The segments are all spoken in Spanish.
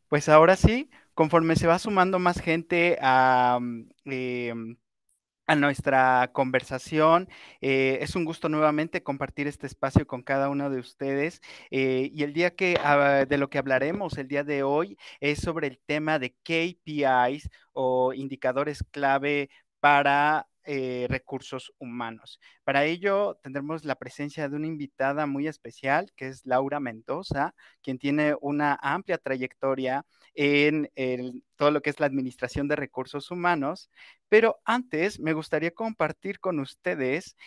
Pues ahora sí, conforme se va sumando más gente a nuestra conversación, es un gusto nuevamente compartir este espacio con cada uno de ustedes. Y el día de lo que hablaremos el día de hoy es sobre el tema de KPIs o indicadores clave para recursos humanos. Para ello tendremos la presencia de una invitada muy especial, que es Laura Mendoza, quien tiene una amplia trayectoria en todo lo que es la administración de recursos humanos. Pero antes me gustaría compartir con ustedes,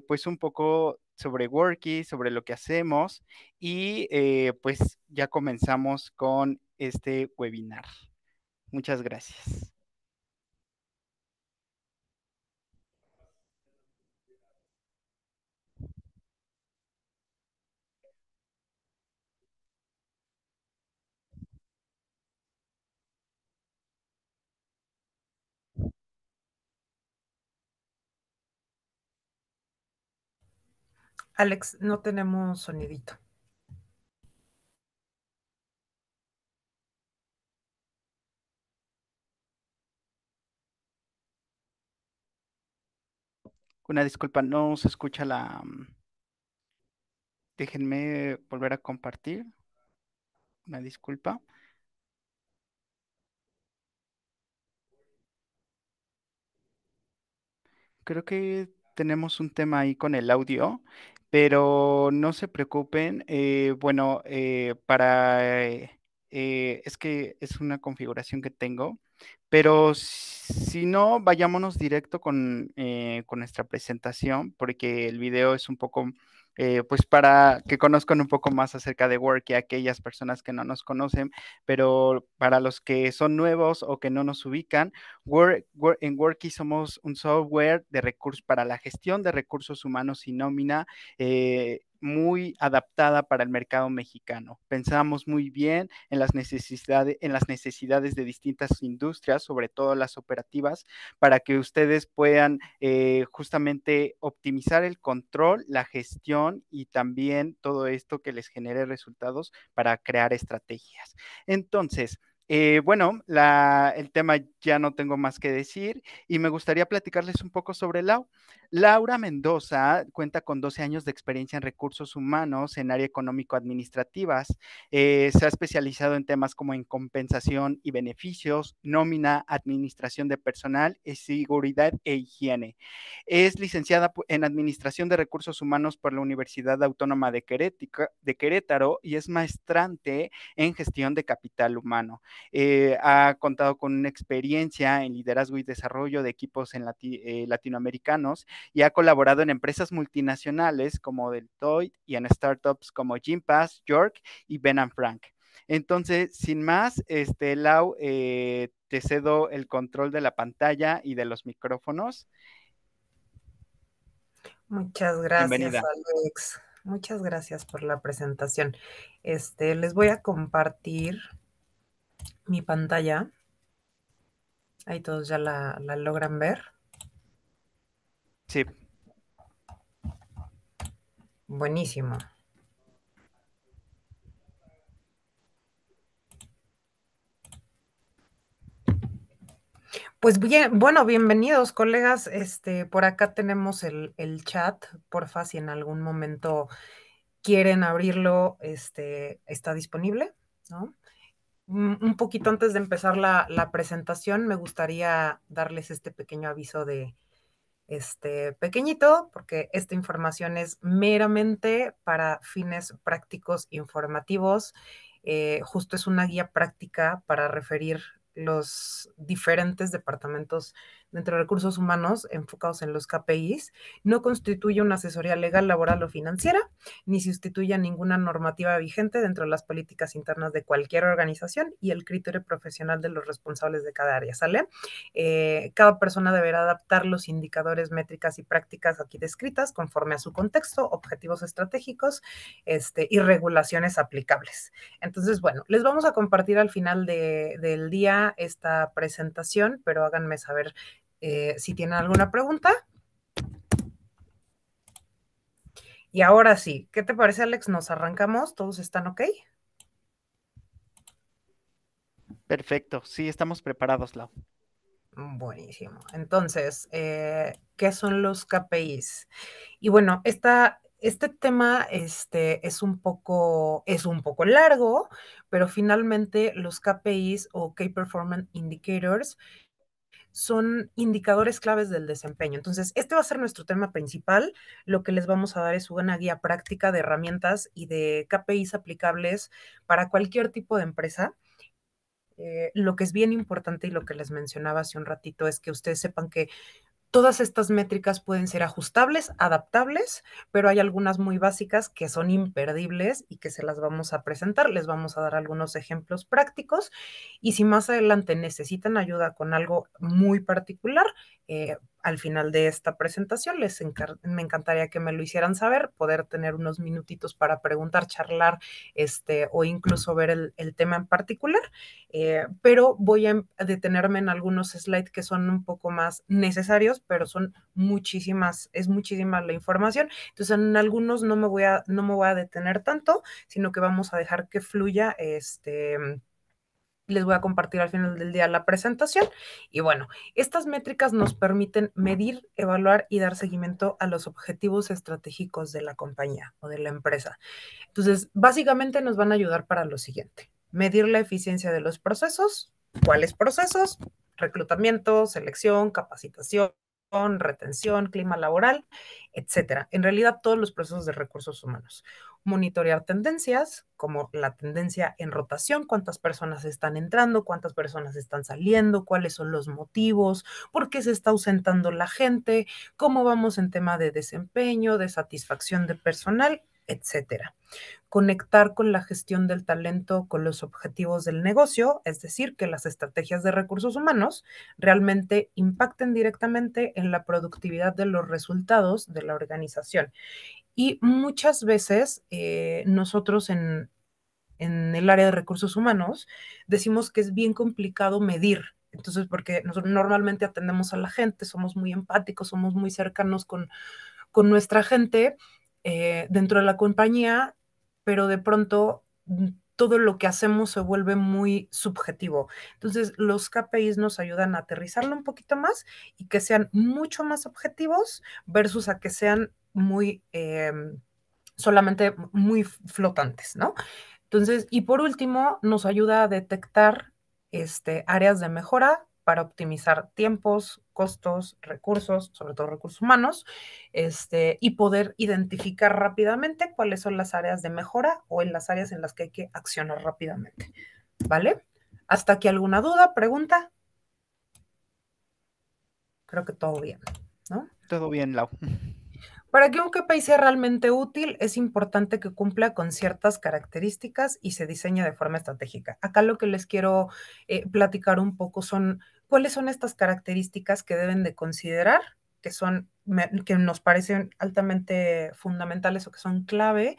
pues un poco sobre Worky, sobre lo que hacemos y pues ya comenzamos con este webinar. Muchas gracias. Alex, no tenemos sonidito. Una disculpa, no se escucha Déjenme volver a compartir. Una disculpa. Creo que tenemos un tema ahí con el audio, pero no se preocupen. Bueno, es que es una configuración que tengo, pero si no, vayámonos directo con nuestra presentación, porque el video es un poco, pues para que conozcan un poco más acerca de Work y aquellas personas que no nos conocen, pero para los que son nuevos o que no nos ubican. En Worky somos un software de recursos para la gestión de recursos humanos y nómina, muy adaptada para el mercado mexicano. Pensamos muy bien en las necesidades de distintas industrias, sobre todo las operativas, para que ustedes puedan justamente optimizar el control, la gestión y también todo esto que les genere resultados para crear estrategias. Entonces, bueno, el tema ya no tengo más que decir y me gustaría platicarles un poco sobre Lau. Laura Mendoza cuenta con 12 años de experiencia en recursos humanos en área económico-administrativas. Se ha especializado en temas como en compensación y beneficios, nómina, administración de personal, seguridad e higiene. Es licenciada en Administración de Recursos Humanos por la Universidad Autónoma de Querétaro y es maestrante en Gestión de Capital Humano. Ha contado con una experiencia en liderazgo y desarrollo de equipos latinoamericanos y ha colaborado en empresas multinacionales como Deloitte y en startups como Gympass, York y Ben Frank. Entonces, sin más, Lau, te cedo el control de la pantalla y de los micrófonos. Muchas gracias, Bienvenida. Alex. Muchas gracias por la presentación. Les voy a compartir mi pantalla. Ahí todos ya la logran ver. Sí. Buenísimo. Pues bien, bueno, bienvenidos, colegas. Por acá tenemos el chat. Porfa, si en algún momento quieren abrirlo, está disponible, ¿no? Un poquito antes de empezar la presentación, me gustaría darles este pequeño aviso de pequeñito, porque esta información es meramente para fines prácticos informativos. Justo es una guía práctica para referir los diferentes departamentos dentro de recursos humanos enfocados en los KPIs. No constituye una asesoría legal, laboral o financiera, ni sustituye a ninguna normativa vigente dentro de las políticas internas de cualquier organización y el criterio profesional de los responsables de cada área, ¿sale? Cada persona deberá adaptar los indicadores, métricas y prácticas aquí descritas conforme a su contexto, objetivos estratégicos y regulaciones aplicables. Entonces, bueno, les vamos a compartir al final del día esta presentación, pero háganme saber si tienen alguna pregunta. Y ahora sí, ¿qué te parece, Alex? ¿Nos arrancamos? ¿Todos están ok? Perfecto, sí, estamos preparados, Lau. Buenísimo. Entonces, ¿qué son los KPIs? Y bueno, este tema es un poco largo, pero finalmente los KPIs o Key Performance Indicators son indicadores claves del desempeño. Entonces, este va a ser nuestro tema principal. Lo que les vamos a dar es una guía práctica de herramientas y de KPIs aplicables para cualquier tipo de empresa. Lo que es bien importante y lo que les mencionaba hace un ratito es que ustedes sepan que todas estas métricas pueden ser ajustables, adaptables, pero hay algunas muy básicas que son imperdibles y que se las vamos a presentar. Les vamos a dar algunos ejemplos prácticos y si más adelante necesitan ayuda con algo muy particular, al final de esta presentación me encantaría que me lo hicieran saber, poder tener unos minutitos para preguntar, charlar, o incluso ver el tema en particular. Pero voy a detenerme en algunos slides que son un poco más necesarios, pero son muchísimas, es muchísima la información. Entonces, en algunos no me voy a detener tanto, sino que vamos a dejar que fluya. Les voy a compartir al final del día la presentación. Y bueno, estas métricas nos permiten medir, evaluar y dar seguimiento a los objetivos estratégicos de la compañía o de la empresa. Entonces, básicamente nos van a ayudar para lo siguiente: medir la eficiencia de los procesos. ¿Cuáles procesos? Reclutamiento, selección, capacitación, retención, clima laboral, etcétera. En realidad, todos los procesos de recursos humanos. Monitorear tendencias, como la tendencia en rotación, cuántas personas están entrando, cuántas personas están saliendo, cuáles son los motivos, por qué se está ausentando la gente, cómo vamos en tema de desempeño, de satisfacción de personal, etcétera. Conectar con la gestión del talento con los objetivos del negocio, es decir, que las estrategias de recursos humanos realmente impacten directamente en la productividad de los resultados de la organización. Y muchas veces nosotros en el área de recursos humanos decimos que es bien complicado medir. Entonces, porque nosotros normalmente atendemos a la gente, somos muy empáticos, somos muy cercanos con nuestra gente dentro de la compañía, pero de pronto todo lo que hacemos se vuelve muy subjetivo. Entonces, los KPIs nos ayudan a aterrizarlo un poquito más y que sean mucho más objetivos versus a que sean solamente muy flotantes, ¿no? Entonces, y por último, nos ayuda a detectar áreas de mejora para optimizar tiempos, costos, recursos, sobre todo recursos humanos, y poder identificar rápidamente cuáles son las áreas de mejora o en las áreas en las que hay que accionar rápidamente. ¿Vale? ¿Hasta aquí alguna duda, pregunta? Creo que todo bien, ¿no? Todo bien, Lau. Para que un KPI sea realmente útil, es importante que cumpla con ciertas características y se diseñe de forma estratégica. Acá lo que les quiero platicar un poco son cuáles son estas características que deben de considerar, que nos parecen altamente fundamentales o que son clave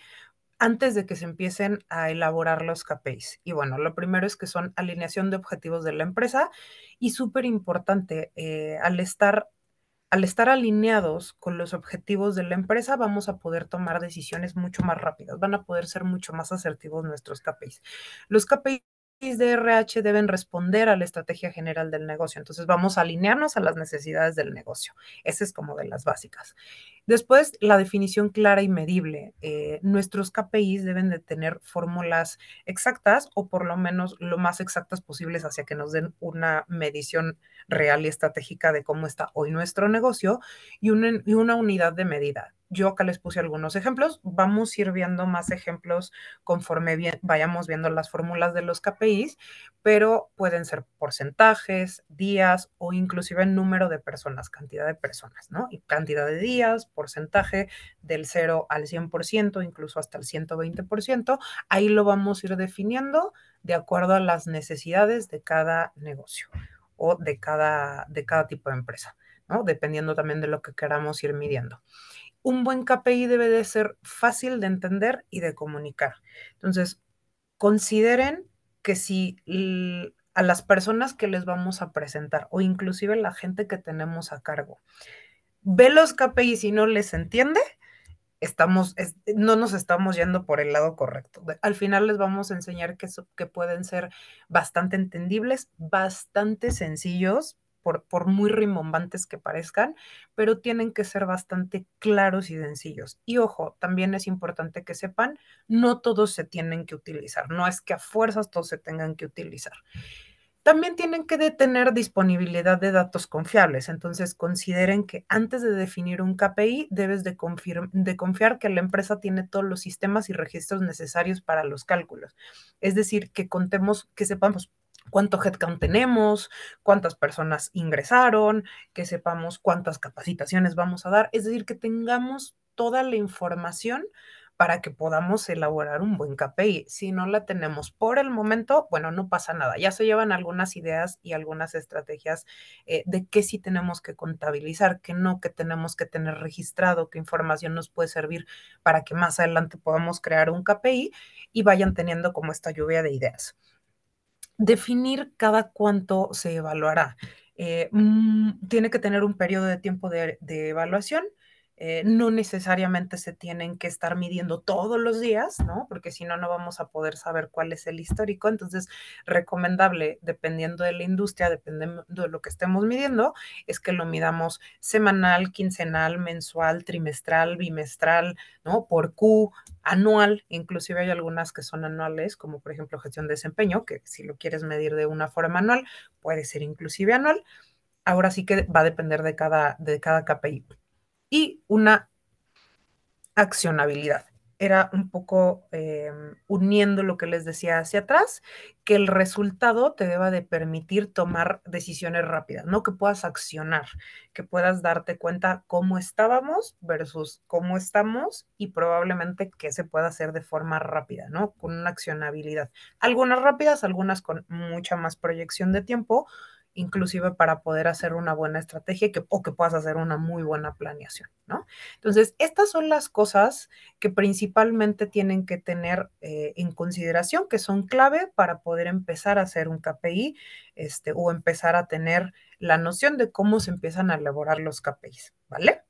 antes de que se empiecen a elaborar los KPIs. Y bueno, lo primero es que son alineación de objetivos de la empresa y súper importante, al estar alineados con los objetivos de la empresa, vamos a poder tomar decisiones mucho más rápidas, van a poder ser mucho más asertivos nuestros KPIs. Los KPIs de RH deben responder a la estrategia general del negocio, entonces vamos a alinearnos a las necesidades del negocio. Esa es como de las básicas. Después, la definición clara y medible. Nuestros KPIs deben de tener fórmulas exactas o por lo menos lo más exactas posibles hacia que nos den una medición real y estratégica de cómo está hoy nuestro negocio y una unidad de medida. Yo acá les puse algunos ejemplos, vamos a ir viendo más ejemplos conforme vayamos viendo las fórmulas de los KPIs, pero pueden ser porcentajes, días o inclusive el número de personas, cantidad de personas, ¿no? Y cantidad de días, porcentaje del 0 al 100%, incluso hasta el 120%, ahí lo vamos a ir definiendo de acuerdo a las necesidades de cada negocio o de cada tipo de empresa, ¿no? Dependiendo también de lo que queramos ir midiendo. Un buen KPI debe de ser fácil de entender y de comunicar. Entonces, consideren que si a las personas que les vamos a presentar o inclusive la gente que tenemos a cargo ve los KPIs y no les entiende, no nos estamos yendo por el lado correcto. Al final les vamos a enseñar que pueden ser bastante entendibles, bastante sencillos, por muy rimbombantes que parezcan, pero tienen que ser bastante claros y sencillos. Y ojo, también es importante que sepan, no todos se tienen que utilizar, no es que a fuerzas todos se tengan que utilizar. También tienen que tener disponibilidad de datos confiables. Entonces, consideren que antes de definir un KPI, debes de confiar que la empresa tiene todos los sistemas y registros necesarios para los cálculos. Es decir, que contemos, que sepamos cuánto headcount tenemos, cuántas personas ingresaron, que sepamos cuántas capacitaciones vamos a dar. Es decir, que tengamos toda la información para que podamos elaborar un buen KPI. Si no la tenemos por el momento, bueno, no pasa nada. Ya se llevan algunas ideas y algunas estrategias de qué sí tenemos que contabilizar, qué no, qué tenemos que tener registrado, qué información nos puede servir para que más adelante podamos crear un KPI y vayan teniendo como esta lluvia de ideas. Definir cada cuánto se evaluará. Tiene que tener un periodo de tiempo de evaluación. No necesariamente se tienen que estar midiendo todos los días, ¿no? Porque si no, no vamos a poder saber cuál es el histórico. Entonces, recomendable, dependiendo de la industria, dependiendo de lo que estemos midiendo, es que lo midamos semanal, quincenal, mensual, trimestral, bimestral, ¿no? Por Q, anual, inclusive hay algunas que son anuales, como por ejemplo gestión de desempeño, que si lo quieres medir de una forma anual, puede ser inclusive anual. Ahora sí que va a depender de cada KPI. Y una accionabilidad. Era un poco uniendo lo que les decía hacia atrás, que el resultado te deba de permitir tomar decisiones rápidas, no que puedas accionar, que puedas darte cuenta cómo estábamos versus cómo estamos y probablemente qué se pueda hacer de forma rápida, ¿no? Con una accionabilidad. Algunas rápidas, algunas con mucha más proyección de tiempo, inclusive para poder hacer una buena estrategia o que puedas hacer una muy buena planeación, ¿no? Entonces, estas son las cosas que principalmente tienen que tener en consideración, que son clave para poder empezar a hacer un KPI o empezar a tener la noción de cómo se empiezan a elaborar los KPIs, ¿vale?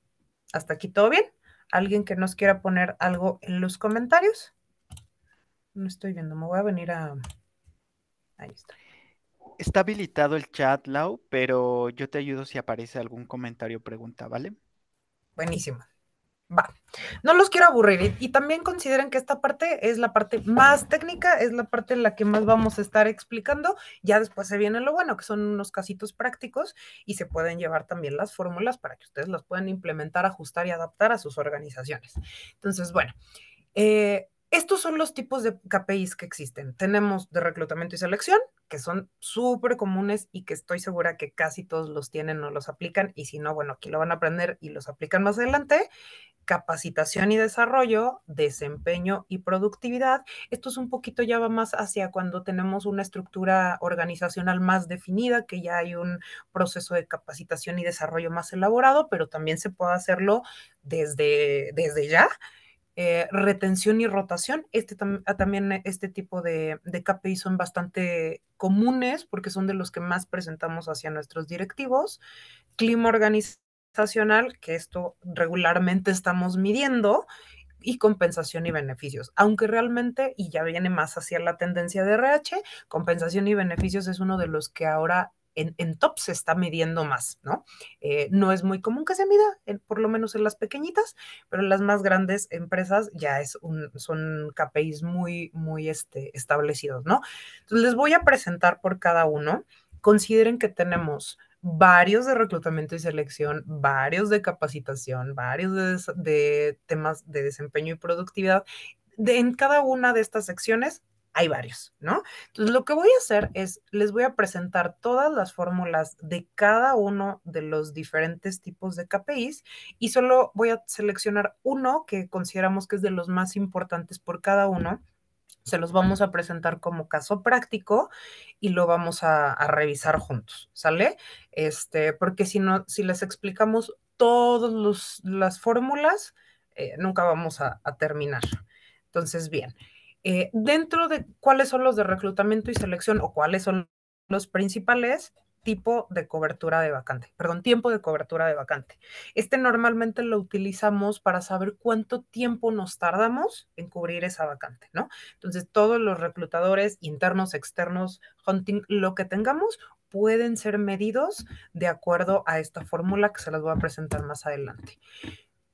¿Hasta aquí todo bien? ¿Alguien que nos quiera poner algo en los comentarios? No estoy viendo, me voy a venir a... Ahí está. Está habilitado el chat, Lau, pero yo te ayudo si aparece algún comentario o pregunta, ¿vale? Buenísimo. Va, no los quiero aburrir y también consideren que esta parte es la parte más técnica, es la parte en la que más vamos a estar explicando. Ya después se viene lo bueno, que son unos casitos prácticos y se pueden llevar también las fórmulas para que ustedes las puedan implementar, ajustar y adaptar a sus organizaciones. Entonces, bueno, estos son los tipos de KPIs que existen. Tenemos de reclutamiento y selección, que son súper comunes y que estoy segura que casi todos los tienen o los aplican. Y si no, bueno, aquí lo van a aprender y los aplican más adelante. Capacitación y desarrollo, desempeño y productividad. Esto es un poquito ya va más hacia cuando tenemos una estructura organizacional más definida, que ya hay un proceso de capacitación y desarrollo más elaborado, pero también se puede hacerlo desde ya. Retención y rotación. También este tipo de KPI son bastante comunes porque son de los que más presentamos hacia nuestros directivos. Clima organizacional, que esto regularmente estamos midiendo, y compensación y beneficios. Aunque realmente, y ya viene más hacia la tendencia de RH, compensación y beneficios es uno de los que ahora en top se está midiendo más, ¿no? No es muy común que se mida, por lo menos en las pequeñitas, pero en las más grandes empresas ya son KPIs muy establecidos, ¿no? Entonces les voy a presentar por cada uno. Consideren que tenemos varios de reclutamiento y selección, varios de capacitación, varios de temas de desempeño y productividad. En cada una de estas secciones hay varios, ¿no? Entonces, lo que voy a hacer es, les voy a presentar todas las fórmulas de cada uno de los diferentes tipos de KPIs y solo voy a seleccionar uno que consideramos que es de los más importantes por cada uno. Se los vamos a presentar como caso práctico y lo vamos a revisar juntos, ¿sale? Porque si no, si les explicamos todas las fórmulas, nunca vamos a terminar. Entonces, bien, dentro de cuáles son los de reclutamiento y selección o cuáles son los principales, tipo de cobertura de vacante, perdón, tiempo de cobertura de vacante. Este normalmente lo utilizamos para saber cuánto tiempo nos tardamos en cubrir esa vacante, ¿no? Entonces, todos los reclutadores internos, externos, hunting, lo que tengamos, pueden ser medidos de acuerdo a esta fórmula que se las voy a presentar más adelante.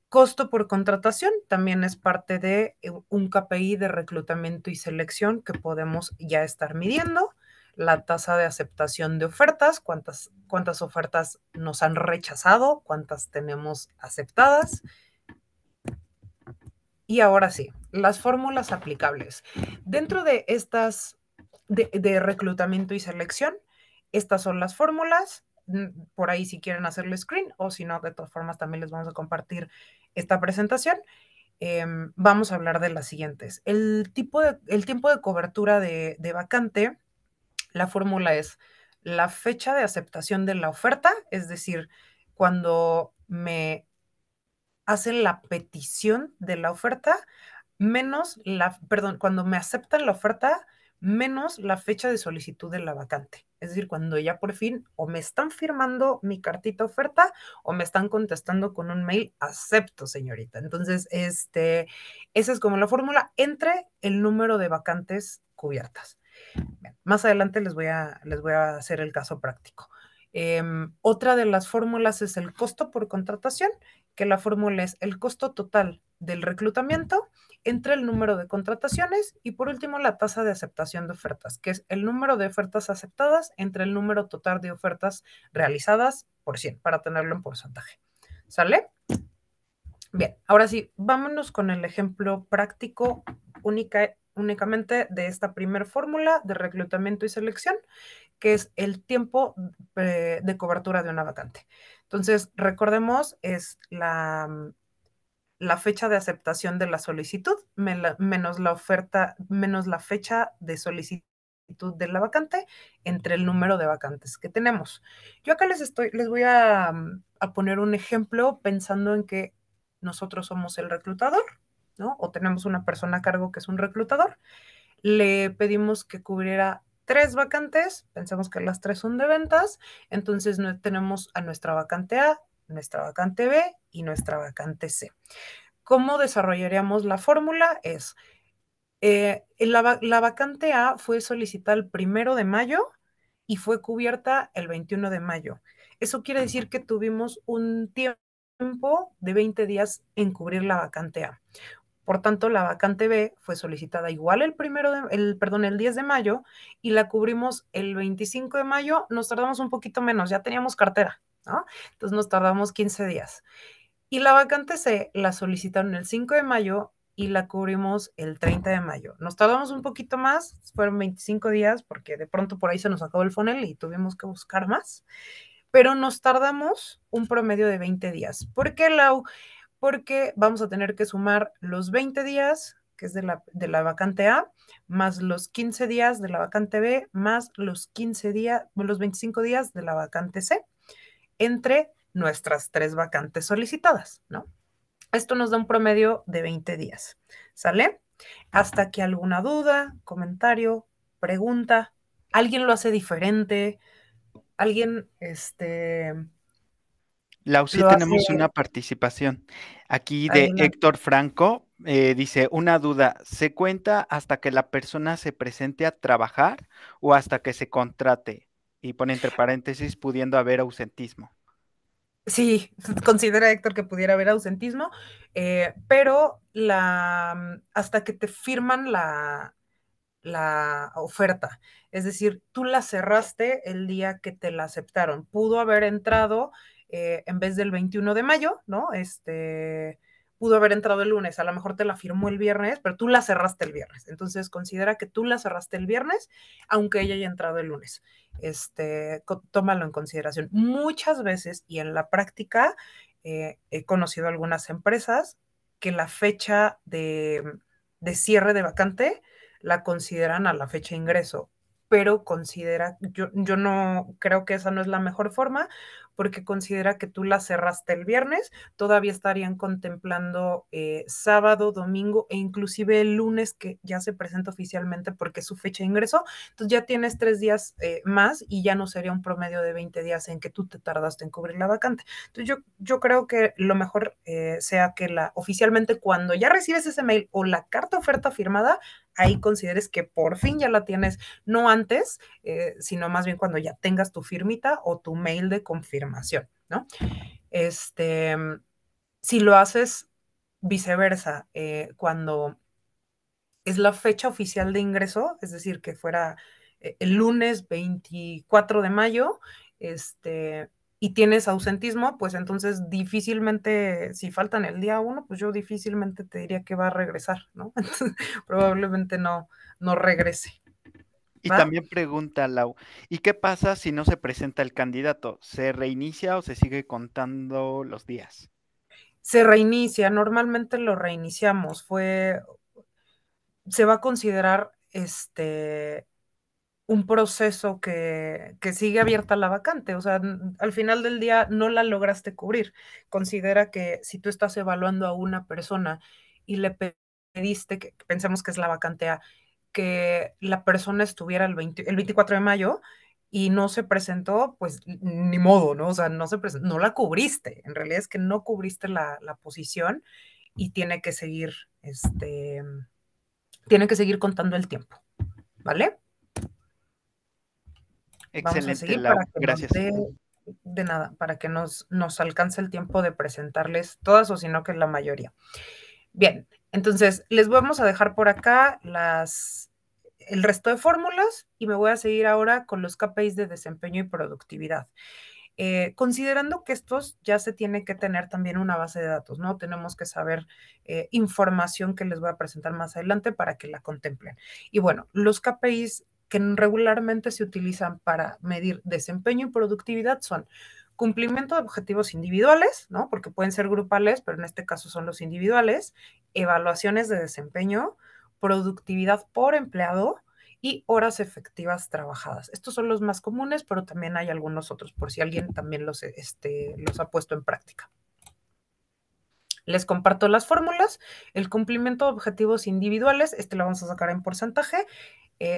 Costo por contratación también es parte de un KPI de reclutamiento y selección que podemos ya estar midiendo. La tasa de aceptación de ofertas, cuántas ofertas nos han rechazado, cuántas tenemos aceptadas. Y ahora sí, las fórmulas aplicables. Dentro de estas de reclutamiento y selección, estas son las fórmulas. Por ahí si quieren hacerle screen o si no, de todas formas también les vamos a compartir esta presentación. Vamos a hablar de las siguientes. El tiempo de cobertura de vacante, la fórmula es la fecha de aceptación de la oferta, es decir, cuando me hacen la petición de la oferta, cuando me aceptan la oferta, menos la fecha de solicitud de la vacante. Es decir, cuando ya por fin o me están firmando mi cartita oferta o me están contestando con un mail, acepto, señorita. Entonces, esa es como la fórmula entre el número de vacantes cubiertas. Bien, más adelante les voy a hacer el caso práctico. Otra de las fórmulas es el costo por contratación, que la fórmula es el costo total del reclutamiento entre el número de contrataciones y por último la tasa de aceptación de ofertas, que es el número de ofertas aceptadas entre el número total de ofertas realizadas por 100, para tenerlo en porcentaje. ¿Sale? Bien, ahora sí, vámonos con el ejemplo práctico únicamente de esta primera fórmula de reclutamiento y selección, que es el tiempo de cobertura de una vacante. Entonces, recordemos, es la fecha de aceptación de la solicitud menos la oferta, menos la fecha de solicitud de la vacante entre el número de vacantes que tenemos. Yo acá les voy a poner un ejemplo pensando en que nosotros somos el reclutador, ¿no? O tenemos una persona a cargo que es un reclutador. Le pedimos que cubriera 3 vacantes, pensemos que las 3 son de ventas, entonces tenemos a nuestra vacante A, nuestra vacante B y nuestra vacante C. ¿Cómo desarrollaríamos la fórmula? La vacante A fue solicitada el 1 de mayo y fue cubierta el 21 de mayo. Eso quiere decir que tuvimos un tiempo de 20 días en cubrir la vacante A. Por tanto, la vacante B fue solicitada igual el 10 de mayo y la cubrimos el 25 de mayo. Nos tardamos un poquito menos, ya teníamos cartera, ¿no? Entonces nos tardamos 15 días. Y la vacante C la solicitaron el 5 de mayo y la cubrimos el 30 de mayo. Nos tardamos un poquito más, fueron 25 días porque de pronto por ahí se nos acabó el funnel y tuvimos que buscar más, pero nos tardamos un promedio de 20 días. ¿Por qué, Lau? Porque vamos a tener que sumar los 20 días, que es de la vacante A, más los 15 días de la vacante B, más los 15 días, los 25 días de la vacante C, entre nuestras 3 vacantes solicitadas, ¿no? Esto nos da un promedio de 20 días, ¿sale? Hasta aquí alguna duda, comentario, pregunta, alguien lo hace diferente, alguien, Lau, sí lo hace tenemos una participación aquí de adelante. Héctor Franco. Dice, una duda, ¿se cuenta hasta que la persona se presente a trabajar o hasta que se contrate? Y pone entre paréntesis, pudiendo haber ausentismo. Sí, considera Héctor que pudiera haber ausentismo, pero hasta que te firman la oferta. Es decir, tú la cerraste el día que te la aceptaron. Pudo haber entrado en vez del 21 de mayo, ¿no? Pudo haber entrado el lunes, a lo mejor te la firmó el viernes, pero tú la cerraste el viernes. Entonces considera que tú la cerraste el viernes, aunque ella haya entrado el lunes. Tómalo en consideración. Muchas veces y en la práctica he conocido algunas empresas que la fecha de cierre de vacante la consideran a la fecha de ingreso, pero yo no creo que esa no es la mejor forma, porque considera que tú la cerraste el viernes, todavía estarían contemplando sábado, domingo e inclusive el lunes que ya se presenta oficialmente porque es su fecha de ingreso. Entonces ya tienes 3 días más y ya no sería un promedio de 20 días en que tú te tardaste en cubrir la vacante. Entonces yo creo que lo mejor sea que oficialmente cuando ya recibes ese mail o la carta oferta firmada, ahí consideres que por fin ya la tienes, no antes, sino más bien cuando ya tengas tu firmita o tu mail de confirmación, ¿no? Este, si lo haces viceversa, cuando es la fecha oficial de ingreso, es decir, que fuera el lunes 24 de mayo, y tienes ausentismo, pues entonces difícilmente, si faltan el día 1, pues yo difícilmente te diría que va a regresar, ¿no? Entonces, probablemente no regrese, Y ¿va? también pregunta Lau, ¿y qué pasa si no se presenta el candidato? ¿Se reinicia o se sigue contando los días? Se reinicia, normalmente lo reiniciamos, se va a considerar un proceso que sigue abierta la vacante. O sea, al final del día no la lograste cubrir. Considera que si tú estás evaluando a una persona y le pediste, que pensemos que es la vacante A, que la persona estuviera el 24 de mayo y no se presentó, pues ni modo, ¿no? O sea, no se presentó, no la cubriste. En realidad es que no cubriste la posición y tiene que seguir contando el tiempo, ¿vale? Vamos a Excelente, seguir para Lau, que nos gracias. dé de nada, para que nos alcance el tiempo de presentarles todas o si no que la mayoría. Bien, entonces les vamos a dejar por acá el resto de fórmulas y me voy a seguir ahora con los KPIs de desempeño y productividad. Considerando que estos ya se tiene que tener también una base de datos, ¿no? Tenemos que saber información que les voy a presentar más adelante para que la contemplen. Y bueno, los KPIs que regularmente se utilizan para medir desempeño y productividad son cumplimiento de objetivos individuales, ¿no? Porque pueden ser grupales, pero en este caso son los individuales, evaluaciones de desempeño, productividad por empleado, y horas efectivas trabajadas. Estos son los más comunes, pero también hay algunos otros, por si alguien también los ha puesto en práctica. Les comparto las fórmulas. El cumplimiento de objetivos individuales, lo vamos a sacar en porcentaje.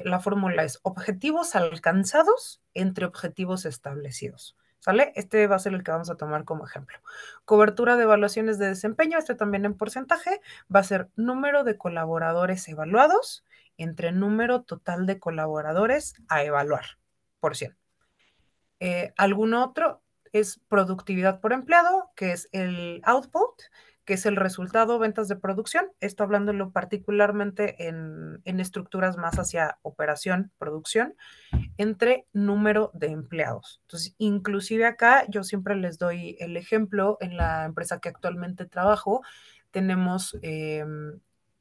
La fórmula es objetivos alcanzados entre objetivos establecidos. ¿Sale? Este va a ser el que vamos a tomar como ejemplo. Cobertura de evaluaciones de desempeño, también en porcentaje, va a ser número de colaboradores evaluados entre número total de colaboradores a evaluar, por 100. Alguno otro es productividad por empleado, que es el output, que es el resultado ventas de producción. Esto hablándolo particularmente en estructuras más hacia operación, producción, entre número de empleados. Entonces, inclusive acá yo siempre les doy el ejemplo, en la empresa que actualmente trabajo, tenemos...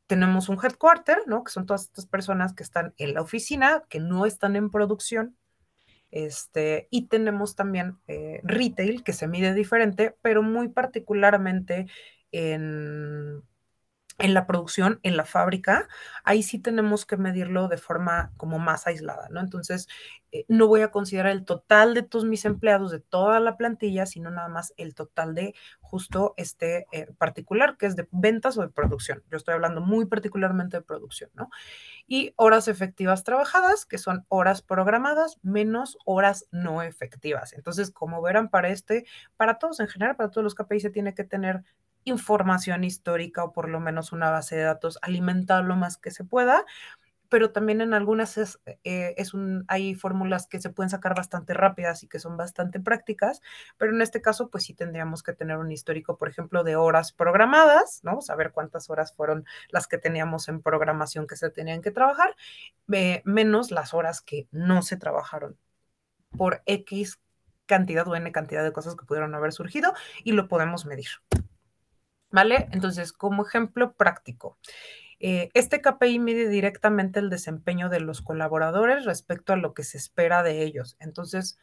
tenemos un headquarter, ¿no? Que son todas estas personas que están en la oficina, que no están en producción, y tenemos también retail, que se mide diferente, pero muy particularmente en, en la producción, en la fábrica, ahí sí tenemos que medirlo de forma como más aislada, ¿no? Entonces, no voy a considerar el total de todos mis empleados, de toda la plantilla, sino nada más el total de justo particular, que es de ventas o de producción. Yo estoy hablando muy particularmente de producción, ¿no? Y horas efectivas trabajadas, que son horas programadas menos horas no efectivas. Entonces, como verán, para todos en general, para todos los KPI se tiene que tener información histórica o por lo menos una base de datos alimentada lo más que se pueda, pero también en algunas hay fórmulas que se pueden sacar bastante rápidas y que son bastante prácticas, pero en este caso, pues sí tendríamos que tener un histórico, por ejemplo, de horas programadas, ¿no? Saber cuántas horas fueron las que teníamos en programación que se tenían que trabajar, menos las horas que no se trabajaron por X cantidad o N cantidad de cosas que pudieron haber surgido y lo podemos medir. ¿Vale? Entonces, como ejemplo práctico, este KPI mide directamente el desempeño de los colaboradores respecto a lo que se espera de ellos. Entonces,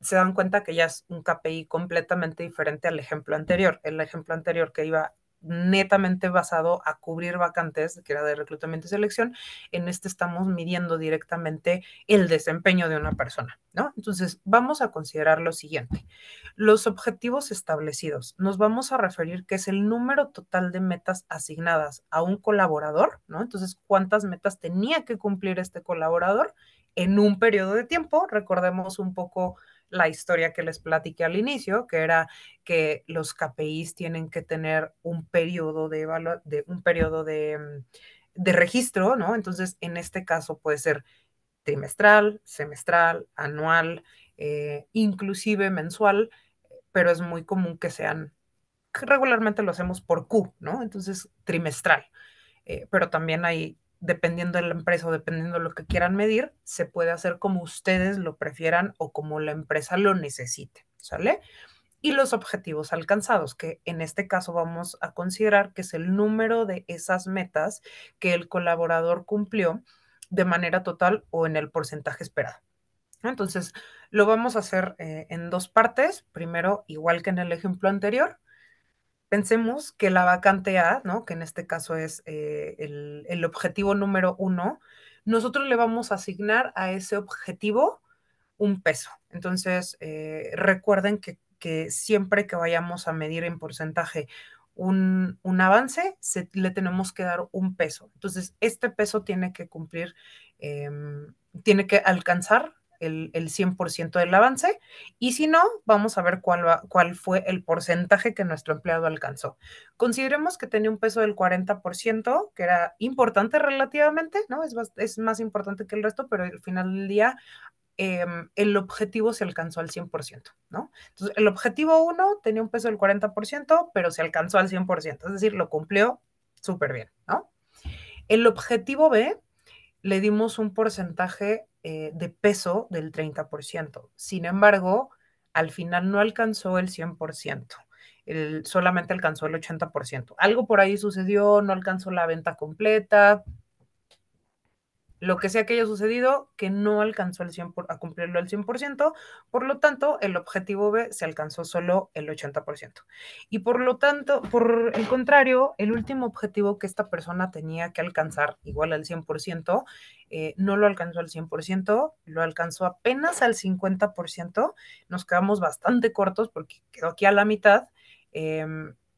se dan cuenta que ya es un KPI completamente diferente al ejemplo anterior. El ejemplo anterior que iba netamente basado a cubrir vacantes, que era de reclutamiento y selección. En este estamos midiendo directamente el desempeño de una persona, ¿no? Entonces, vamos a considerar lo siguiente. Los objetivos establecidos. Nos vamos a referir que es el número total de metas asignadas a un colaborador, ¿no? Entonces, ¿cuántas metas tenía que cumplir este colaborador en un periodo de tiempo? Recordemos un poco la historia que les platiqué al inicio, que era que los KPIs tienen que tener un periodo de registro, ¿no? Entonces, en este caso puede ser trimestral, semestral, anual, inclusive mensual, pero es muy común que sean, regularmente lo hacemos por Q, ¿no? Entonces, trimestral. Pero también hay, dependiendo de la empresa o dependiendo de lo que quieran medir, se puede hacer como ustedes lo prefieran o como la empresa lo necesite, ¿sale? Y los objetivos alcanzados, que en este caso vamos a considerar que es el número de esas metas que el colaborador cumplió de manera total o en el porcentaje esperado. Entonces, lo vamos a hacer en dos partes. Primero, igual que en el ejemplo anterior, pensemos que la vacante A, ¿no? Que en este caso es el objetivo número 1, nosotros le vamos a asignar a ese objetivo un peso. Entonces, recuerden que siempre que vayamos a medir en porcentaje un avance, le tenemos que dar un peso. Entonces, este peso tiene que cumplir, tiene que alcanzar el 100% del avance, y si no, vamos a ver cuál fue el porcentaje que nuestro empleado alcanzó. Consideremos que tenía un peso del 40%, que era importante relativamente, ¿no? Es más importante que el resto, pero al final del día el objetivo se alcanzó al 100%, ¿no? Entonces, el objetivo 1 tenía un peso del 40%, pero se alcanzó al 100%, es decir, lo cumplió súper bien, ¿no? El objetivo B le dimos un porcentaje de peso del 30%. Sin embargo, al final no alcanzó el 100%. Solamente alcanzó el 80%. Algo por ahí sucedió, no alcanzó la venta completa, lo que sea que haya sucedido, que no alcanzó a cumplirlo al 100%, por lo tanto, el objetivo B se alcanzó solo el 80%. Y por lo tanto, por el contrario, el último objetivo que esta persona tenía que alcanzar, igual al 100%, no lo alcanzó al 100%, lo alcanzó apenas al 50%, nos quedamos bastante cortos porque quedó aquí a la mitad,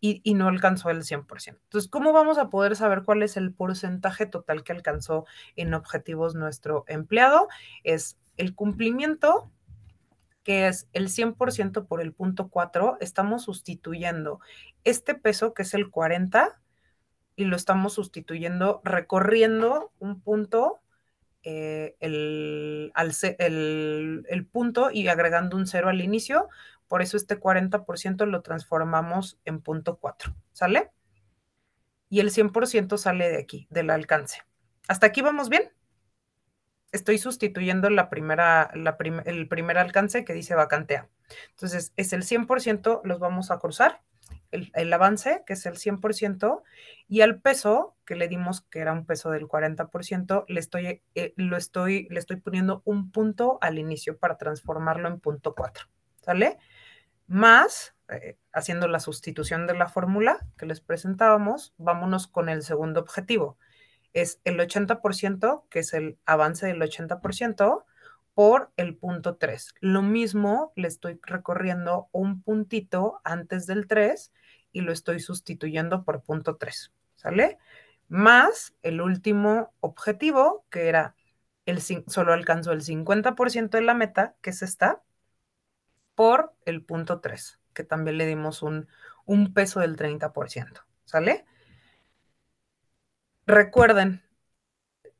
y no alcanzó el 100%. Entonces, ¿cómo vamos a poder saber cuál es el porcentaje total que alcanzó en objetivos nuestro empleado? Es el cumplimiento, que es el 100% por el punto 4. Estamos sustituyendo este peso, que es el 40, y lo estamos sustituyendo recorriendo un punto, el punto y agregando un 0 al inicio. Por eso este 40% lo transformamos en punto 4, ¿sale? Y el 100% sale de aquí, del alcance. ¿Hasta aquí vamos bien? Estoy sustituyendo el primer alcance que dice vacante A. Entonces, es el 100%, los vamos a cruzar, el avance, que es el 100%, y al peso, que le dimos que era un peso del 40%, le estoy poniendo un punto al inicio para transformarlo en punto 4, ¿sale? Más, haciendo la sustitución de la fórmula que les presentábamos, vámonos con el segundo objetivo. Es el 80%, que es el avance del 80%, por el punto 3. Lo mismo, le estoy recorriendo un puntito antes del 3 y lo estoy sustituyendo por punto 3, ¿sale? Más el último objetivo, que era solo alcanzó el 50% de la meta, que es esta, por el punto 3, que también le dimos un peso del 30%, ¿sale? Recuerden,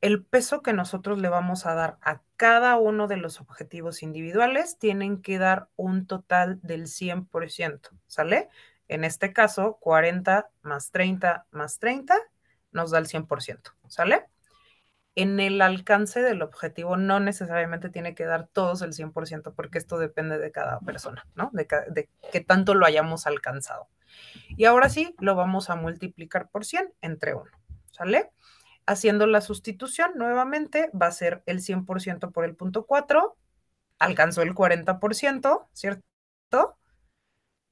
el peso que nosotros le vamos a dar a cada uno de los objetivos individuales tienen que dar un total del 100%, ¿sale? En este caso, 40 más 30 más 30 nos da el 100%, ¿sale? En el alcance del objetivo no necesariamente tiene que dar todos el 100%, porque esto depende de cada persona, ¿no? De qué tanto lo hayamos alcanzado. Y ahora sí, lo vamos a multiplicar por 100 entre 1, ¿sale? Haciendo la sustitución nuevamente, va a ser el 100% por el punto 4, alcanzó el 40%, ¿cierto?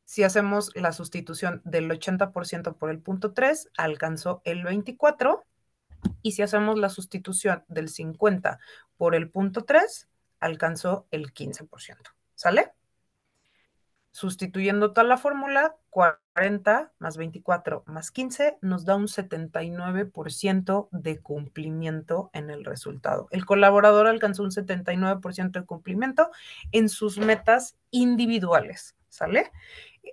Si hacemos la sustitución del 80% por el punto 3, alcanzó el 24%. Y si hacemos la sustitución del 50 por el punto 3, alcanzó el 15%. ¿Sale? Sustituyendo toda la fórmula, 40 más 24 más 15 nos da un 79% de cumplimiento en el resultado. El colaborador alcanzó un 79% de cumplimiento en sus metas individuales, ¿sale?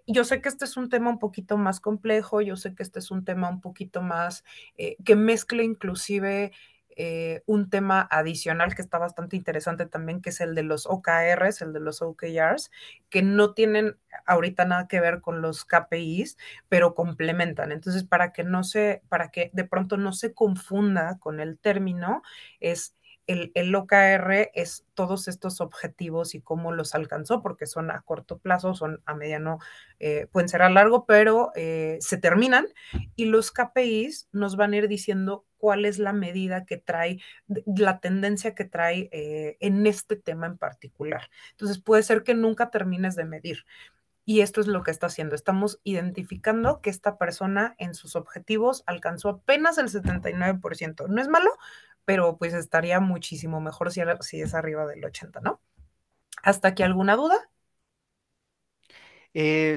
Yo sé que este es un tema un poquito más complejo, yo sé que este es un tema un poquito más que mezcla inclusive un tema adicional que está bastante interesante también, que es el de los OKRs, el de los OKRs, que no tienen ahorita nada que ver con los KPIs, pero complementan. Entonces, para que de pronto no se confunda con el término, es el OKR es todos estos objetivos y cómo los alcanzó, porque son a corto plazo, son a mediano, pueden ser a largo, pero se terminan, y los KPIs nos van a ir diciendo cuál es la medida que trae, la tendencia que trae en este tema en particular. Entonces puede ser que nunca termines de medir. Y esto es lo que está haciendo. Estamos identificando que esta persona en sus objetivos alcanzó apenas el 79%. No es malo, pero pues estaría muchísimo mejor si es arriba del 80%, ¿no? ¿Hasta aquí alguna duda?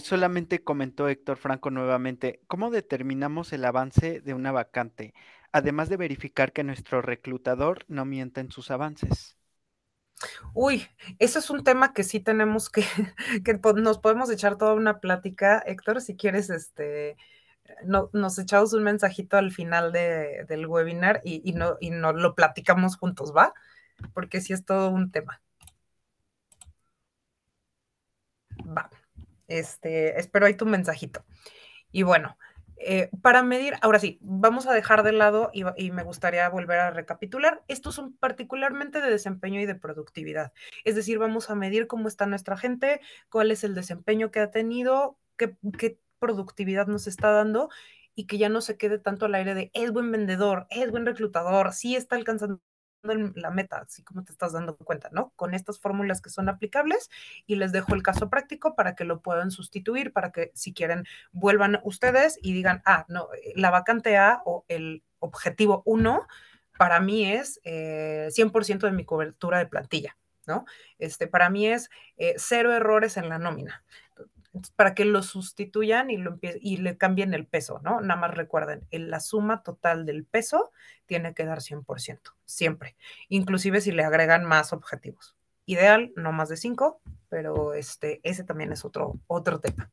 Solamente comentó Héctor Franco nuevamente, ¿cómo determinamos el avance de una vacante? Además de verificar que nuestro reclutador no mienta en sus avances. Uy, eso es un tema que sí tenemos que, nos podemos echar toda una plática, Héctor, si quieres, no, nos echamos un mensajito al final del webinar y no lo platicamos juntos, ¿va? Porque sí es todo un tema. Va. Espero ahí tu mensajito. Y bueno, para medir, ahora sí, vamos a dejar de lado y me gustaría volver a recapitular. Estos son particularmente de desempeño y de productividad. Es decir, vamos a medir cómo está nuestra gente, cuál es el desempeño que ha tenido, qué productividad nos está dando y que ya no se quede tanto al aire de es buen vendedor, es buen reclutador, sí está alcanzando la meta, así como te estás dando cuenta, ¿no? Con estas fórmulas que son aplicables, y les dejo el caso práctico para que lo puedan sustituir, para que si quieren vuelvan ustedes y digan, no, la vacante A o el objetivo 1 para mí es 100% de mi cobertura de plantilla, ¿no? Para mí es 0 errores en la nómina. Entonces, para que lo sustituyan y le cambien el peso, ¿no? Nada más recuerden, la suma total del peso tiene que dar 100%, siempre, inclusive si le agregan más objetivos. Ideal, no más de 5, pero ese también es otro tema.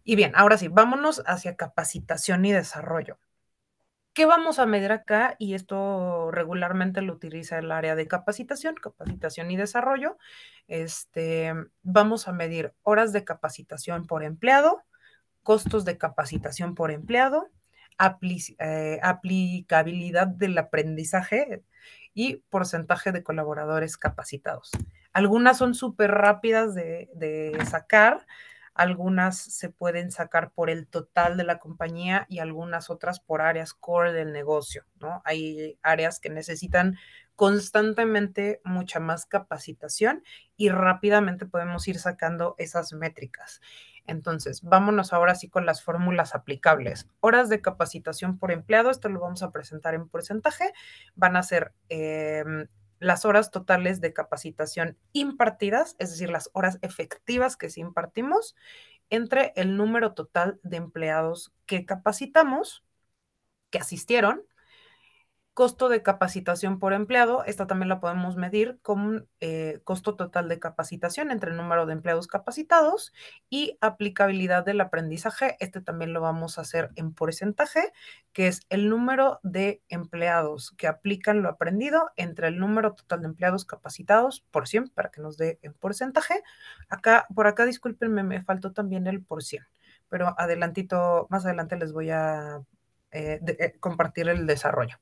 Y bien, ahora sí, vámonos hacia capacitación y desarrollo. ¿Qué vamos a medir acá? Y esto regularmente lo utiliza el área de capacitación y desarrollo. Vamos a medir horas de capacitación por empleado, costos de capacitación por empleado, aplicabilidad del aprendizaje y porcentaje de colaboradores capacitados. Algunas son súper rápidas de sacar, algunas se pueden sacar por el total de la compañía y algunas otras por áreas core del negocio, ¿no? Hay áreas que necesitan constantemente mucha más capacitación y rápidamente podemos ir sacando esas métricas. Entonces, vámonos ahora sí con las fórmulas aplicables. Horas de capacitación por empleado, esto lo vamos a presentar en porcentaje, van a ser las horas totales de capacitación impartidas, es decir, las horas efectivas que sí impartimos, entre el número total de empleados que capacitamos, que asistieron. Costo de capacitación por empleado, esta también la podemos medir con costo total de capacitación entre el número de empleados capacitados, y aplicabilidad del aprendizaje, este también lo vamos a hacer en porcentaje, que es el número de empleados que aplican lo aprendido entre el número total de empleados capacitados por 100, para que nos dé en porcentaje. Por acá, discúlpenme, me faltó también el por 100, pero más adelante les voy a compartir el desarrollo.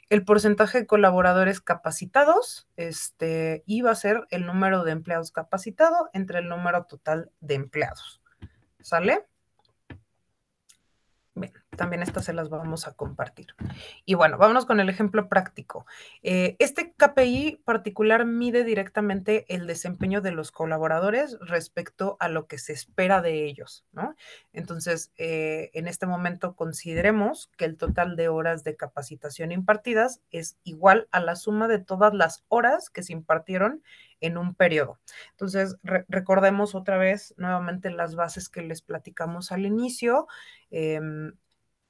El porcentaje de colaboradores capacitados, y va a ser el número de empleados capacitados entre el número total de empleados. ¿Sale? Bien. también estas se las vamos a compartir. Y bueno, vámonos con el ejemplo práctico. Este KPI particular mide directamente el desempeño de los colaboradores respecto a lo que se espera de ellos, ¿no? Entonces, en este momento consideremos que el total de horas de capacitación impartidas es igual a la suma de todas las horas que se impartieron en un periodo. Entonces, recordemos otra vez nuevamente las bases que les platicamos al inicio. Eh,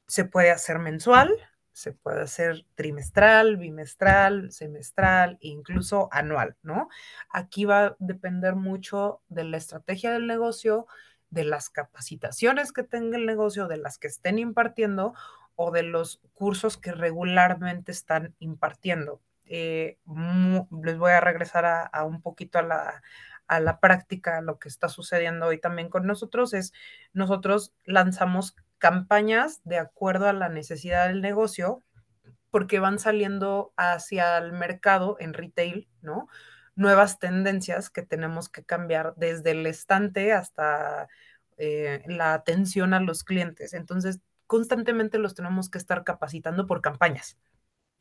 Se puede hacer mensual, se puede hacer trimestral, bimestral, semestral e incluso anual, ¿no? Aquí va a depender mucho de la estrategia del negocio, de las capacitaciones que tenga el negocio, de las que estén impartiendo o de los cursos que regularmente están impartiendo. Les voy a regresar a un poquito a la práctica. Lo que está sucediendo hoy también con nosotros es, nosotros lanzamos campañas de acuerdo a la necesidad del negocio, porque van saliendo hacia el mercado en retail, ¿no? Nuevas tendencias que tenemos que cambiar desde el estante hasta la atención a los clientes. Entonces, constantemente los tenemos que estar capacitando por campañas.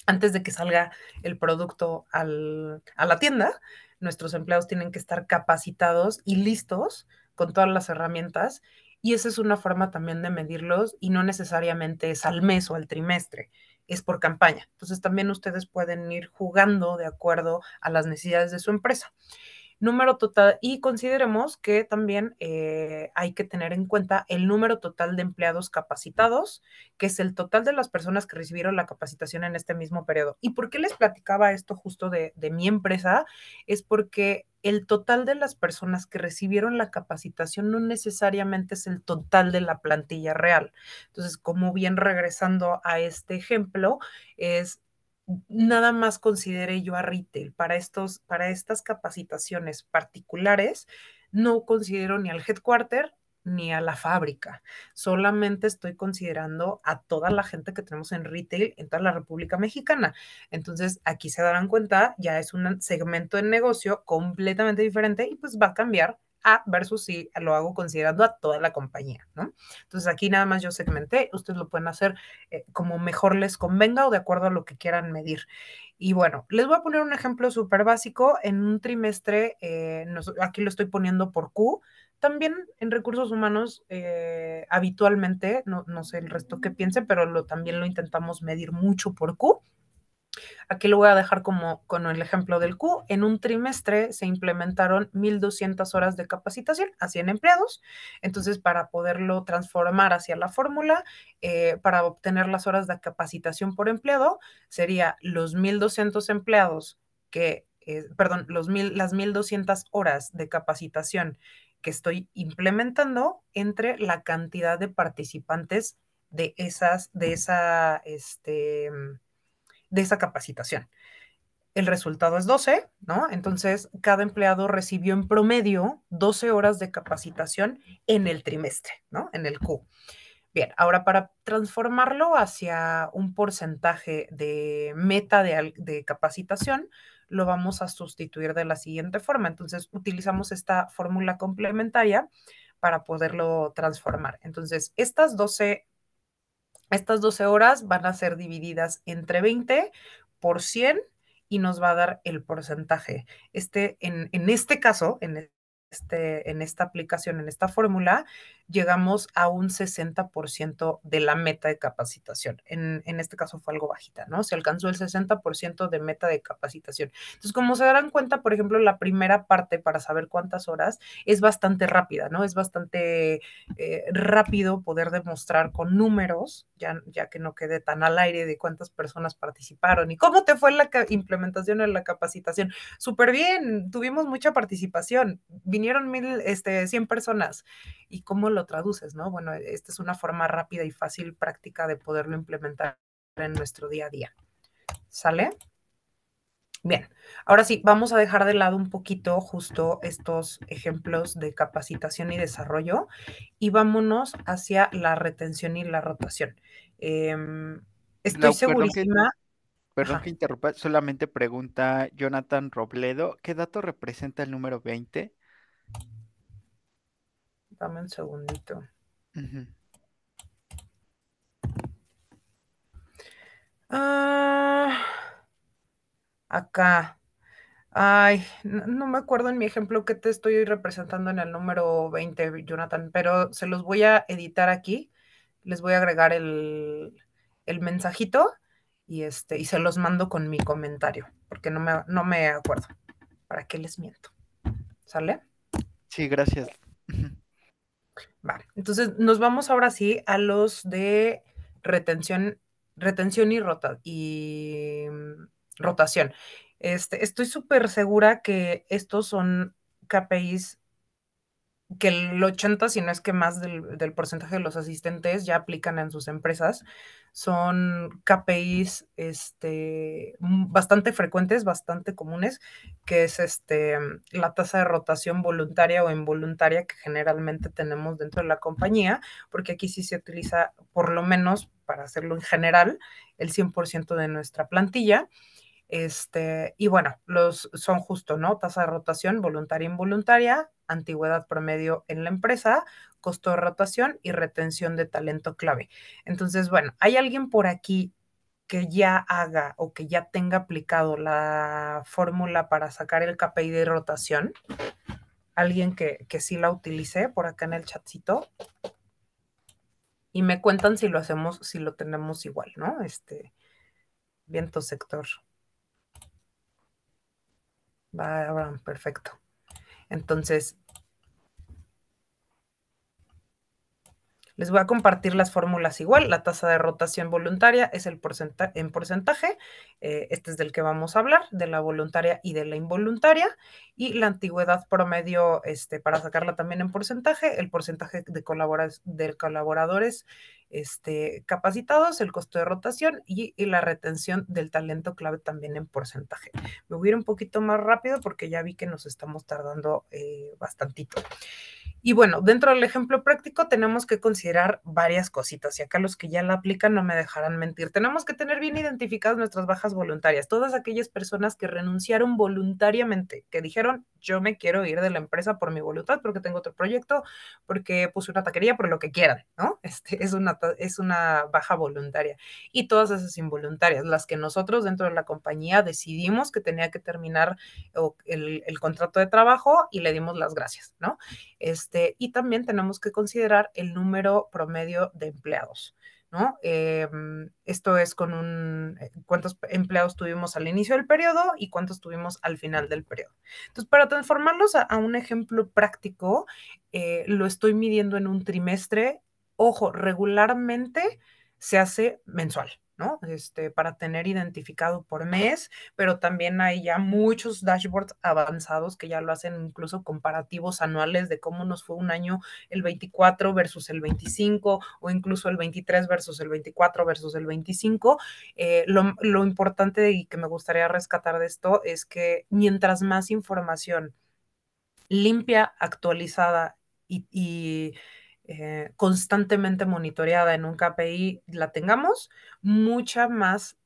Antes de que salga el producto a la tienda, nuestros empleados tienen que estar capacitados y listos con todas las herramientas. Y esa es una forma también de medirlos y no necesariamente es al mes o al trimestre, es por campaña. Entonces también ustedes pueden ir jugando de acuerdo a las necesidades de su empresa. Número total, y consideremos que también hay que tener en cuenta el número total de empleados capacitados, que es el total de las personas que recibieron la capacitación en este mismo periodo. ¿Y por qué les platicaba esto justo de mi empresa? Es porque el total de las personas que recibieron la capacitación no necesariamente es el total de la plantilla real. Entonces, como bien regresando a este ejemplo, es nada más considere yo a retail para estas capacitaciones particulares, no considero ni al headquarter ni a la fábrica. Solamente estoy considerando a toda la gente que tenemos en retail en toda la República Mexicana. Entonces, aquí se darán cuenta, ya es un segmento de negocio completamente diferente y pues va a cambiar a versus si lo hago considerando a toda la compañía, ¿no? Entonces, aquí nada más yo segmenté, ustedes lo pueden hacer como mejor les convenga o de acuerdo a lo que quieran medir. Y bueno, les voy a poner un ejemplo súper básico. En un trimestre, aquí lo estoy poniendo por Q. También en recursos humanos, habitualmente, no sé el resto que piense, pero también lo intentamos medir mucho por Q. Aquí lo voy a dejar como con el ejemplo del Q. En un trimestre se implementaron 1,200 horas de capacitación a 100 empleados. Entonces, para poderlo transformar hacia la fórmula, para obtener las horas de capacitación por empleado, sería los 1,200 empleados perdón, las 1,200 horas de capacitación que estoy implementando entre la cantidad de participantes de esa capacitación. El resultado es 12, ¿no? Entonces, cada empleado recibió en promedio 12 horas de capacitación en el trimestre, ¿no? En el Q. Bien, ahora para transformarlo hacia un porcentaje de meta de capacitación, lo vamos a sustituir de la siguiente forma. Entonces, utilizamos esta fórmula complementaria para poderlo transformar. Entonces, estas 12 horas van a ser divididas entre 20 por 100 y nos va a dar el porcentaje. En este caso, en esta aplicación, en esta fórmula, llegamos a un 60% de la meta de capacitación. En este caso fue algo bajita, ¿no? Se alcanzó el 60% de meta de capacitación. Entonces, como se darán cuenta, por ejemplo, la primera parte para saber cuántas horas es bastante rápida, ¿no? Es bastante rápido poder demostrar con números, ya que no quede tan al aire de cuántas personas participaron y cómo te fue la implementación de la capacitación. Súper bien, tuvimos mucha participación, vinieron 100 personas. ¿Y cómo lo traduces, no? Bueno, esta es una forma rápida y fácil, práctica de poderlo implementar en nuestro día a día. ¿Sale? Bien, ahora sí, vamos a dejar de lado un poquito justo estos ejemplos de capacitación y desarrollo y vámonos hacia la retención y la rotación. Estoy Lau, perdón que, segurísima. perdón que Ajá, interrumpa, solamente pregunta Jonathan Robledo, ¿qué dato representa el número 20? dame un segundito. Ujú. Ah, acá. Ay, no me acuerdo en mi ejemplo que te estoy representando en el número 20, Jonathan, pero se los voy a editar aquí. Les voy a agregar el mensajito y se los mando con mi comentario, porque no me acuerdo. ¿Para qué les miento? ¿Sale? Sí, gracias. Vale. Entonces nos vamos ahora sí a los de retención, retención y rotación. Estoy súper segura que estos son KPIs que el 80, si no es que más del porcentaje de los asistentes ya aplican en sus empresas. Son KPIs bastante frecuentes, bastante comunes, que es la tasa de rotación voluntaria o involuntaria que generalmente tenemos dentro de la compañía, porque aquí sí se utiliza, por lo menos para hacerlo en general, el 100% de nuestra plantilla. Y bueno, son justo, ¿no? Tasa de rotación voluntaria e involuntaria, antigüedad promedio en la empresa, costo de rotación y retención de talento clave. Entonces, bueno, ¿hay alguien por aquí que ya haga o que ya tenga aplicado la fórmula para sacar el KPI de rotación? ¿Alguien que sí la utilice por acá en el chatcito? Y me cuentan si lo hacemos, si lo tenemos igual, ¿no? Viento sector. Va, perfecto. Entonces, les voy a compartir las fórmulas igual. La tasa de rotación voluntaria es el en porcentaje. Este es del que vamos a hablar, de la voluntaria y de la involuntaria. Y la antigüedad promedio, para sacarla también en porcentaje, el porcentaje de colaboradores capacitados, el costo de rotación y la retención del talento clave también en porcentaje. Me voy a ir un poquito más rápido porque ya vi que nos estamos tardando bastantito. Y bueno, dentro del ejemplo práctico tenemos que considerar varias cositas y acá los que ya la aplican no me dejarán mentir. Tenemos que tener bien identificadas nuestras bajas voluntarias, todas aquellas personas que renunciaron voluntariamente, que dijeron yo me quiero ir de la empresa por mi voluntad, porque tengo otro proyecto, porque puse una taquería, por lo que quieran, ¿no? Es una baja voluntaria. Y todas esas involuntarias, las que nosotros dentro de la compañía decidimos que tenía que terminar el contrato de trabajo y le dimos las gracias, ¿no? Y también tenemos que considerar el número promedio de empleados, ¿no? Esto es cuántos empleados tuvimos al inicio del periodo y cuántos tuvimos al final del periodo. Entonces, para transformarlos a un ejemplo práctico, lo estoy midiendo en un trimestre. Ojo, regularmente se hace mensual, ¿no? Para tener identificado por mes, pero también hay ya muchos dashboards avanzados que ya lo hacen incluso comparativos anuales de cómo nos fue un año el 24 versus el 25 o incluso el 23 versus el 24 versus el 25. Lo importante y que me gustaría rescatar de esto es que mientras más información limpia, actualizada y constantemente monitoreada en un KPI la tengamos, mucha más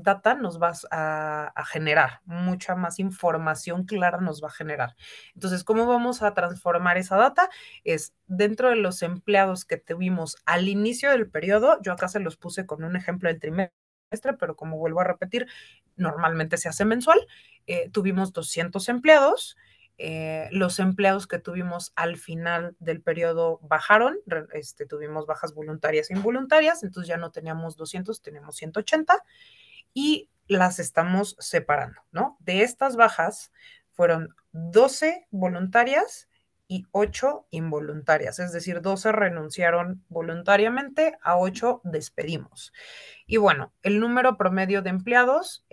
data nos va a generar, mucha más información clara nos va a generar. Entonces, ¿cómo vamos a transformar esa data? Es dentro de los empleados que tuvimos al inicio del periodo, yo acá se los puse con un ejemplo del trimestre, pero como vuelvo a repetir, normalmente se hace mensual. Tuvimos 200 empleados. Los empleados que tuvimos al final del periodo bajaron, tuvimos bajas voluntarias e involuntarias, entonces ya no teníamos 200, teníamos 180 y las estamos separando, ¿no? De estas bajas fueron 12 voluntarias y 8 involuntarias, es decir, 12 renunciaron voluntariamente, a 8 despedimos. Y bueno, el número promedio de empleados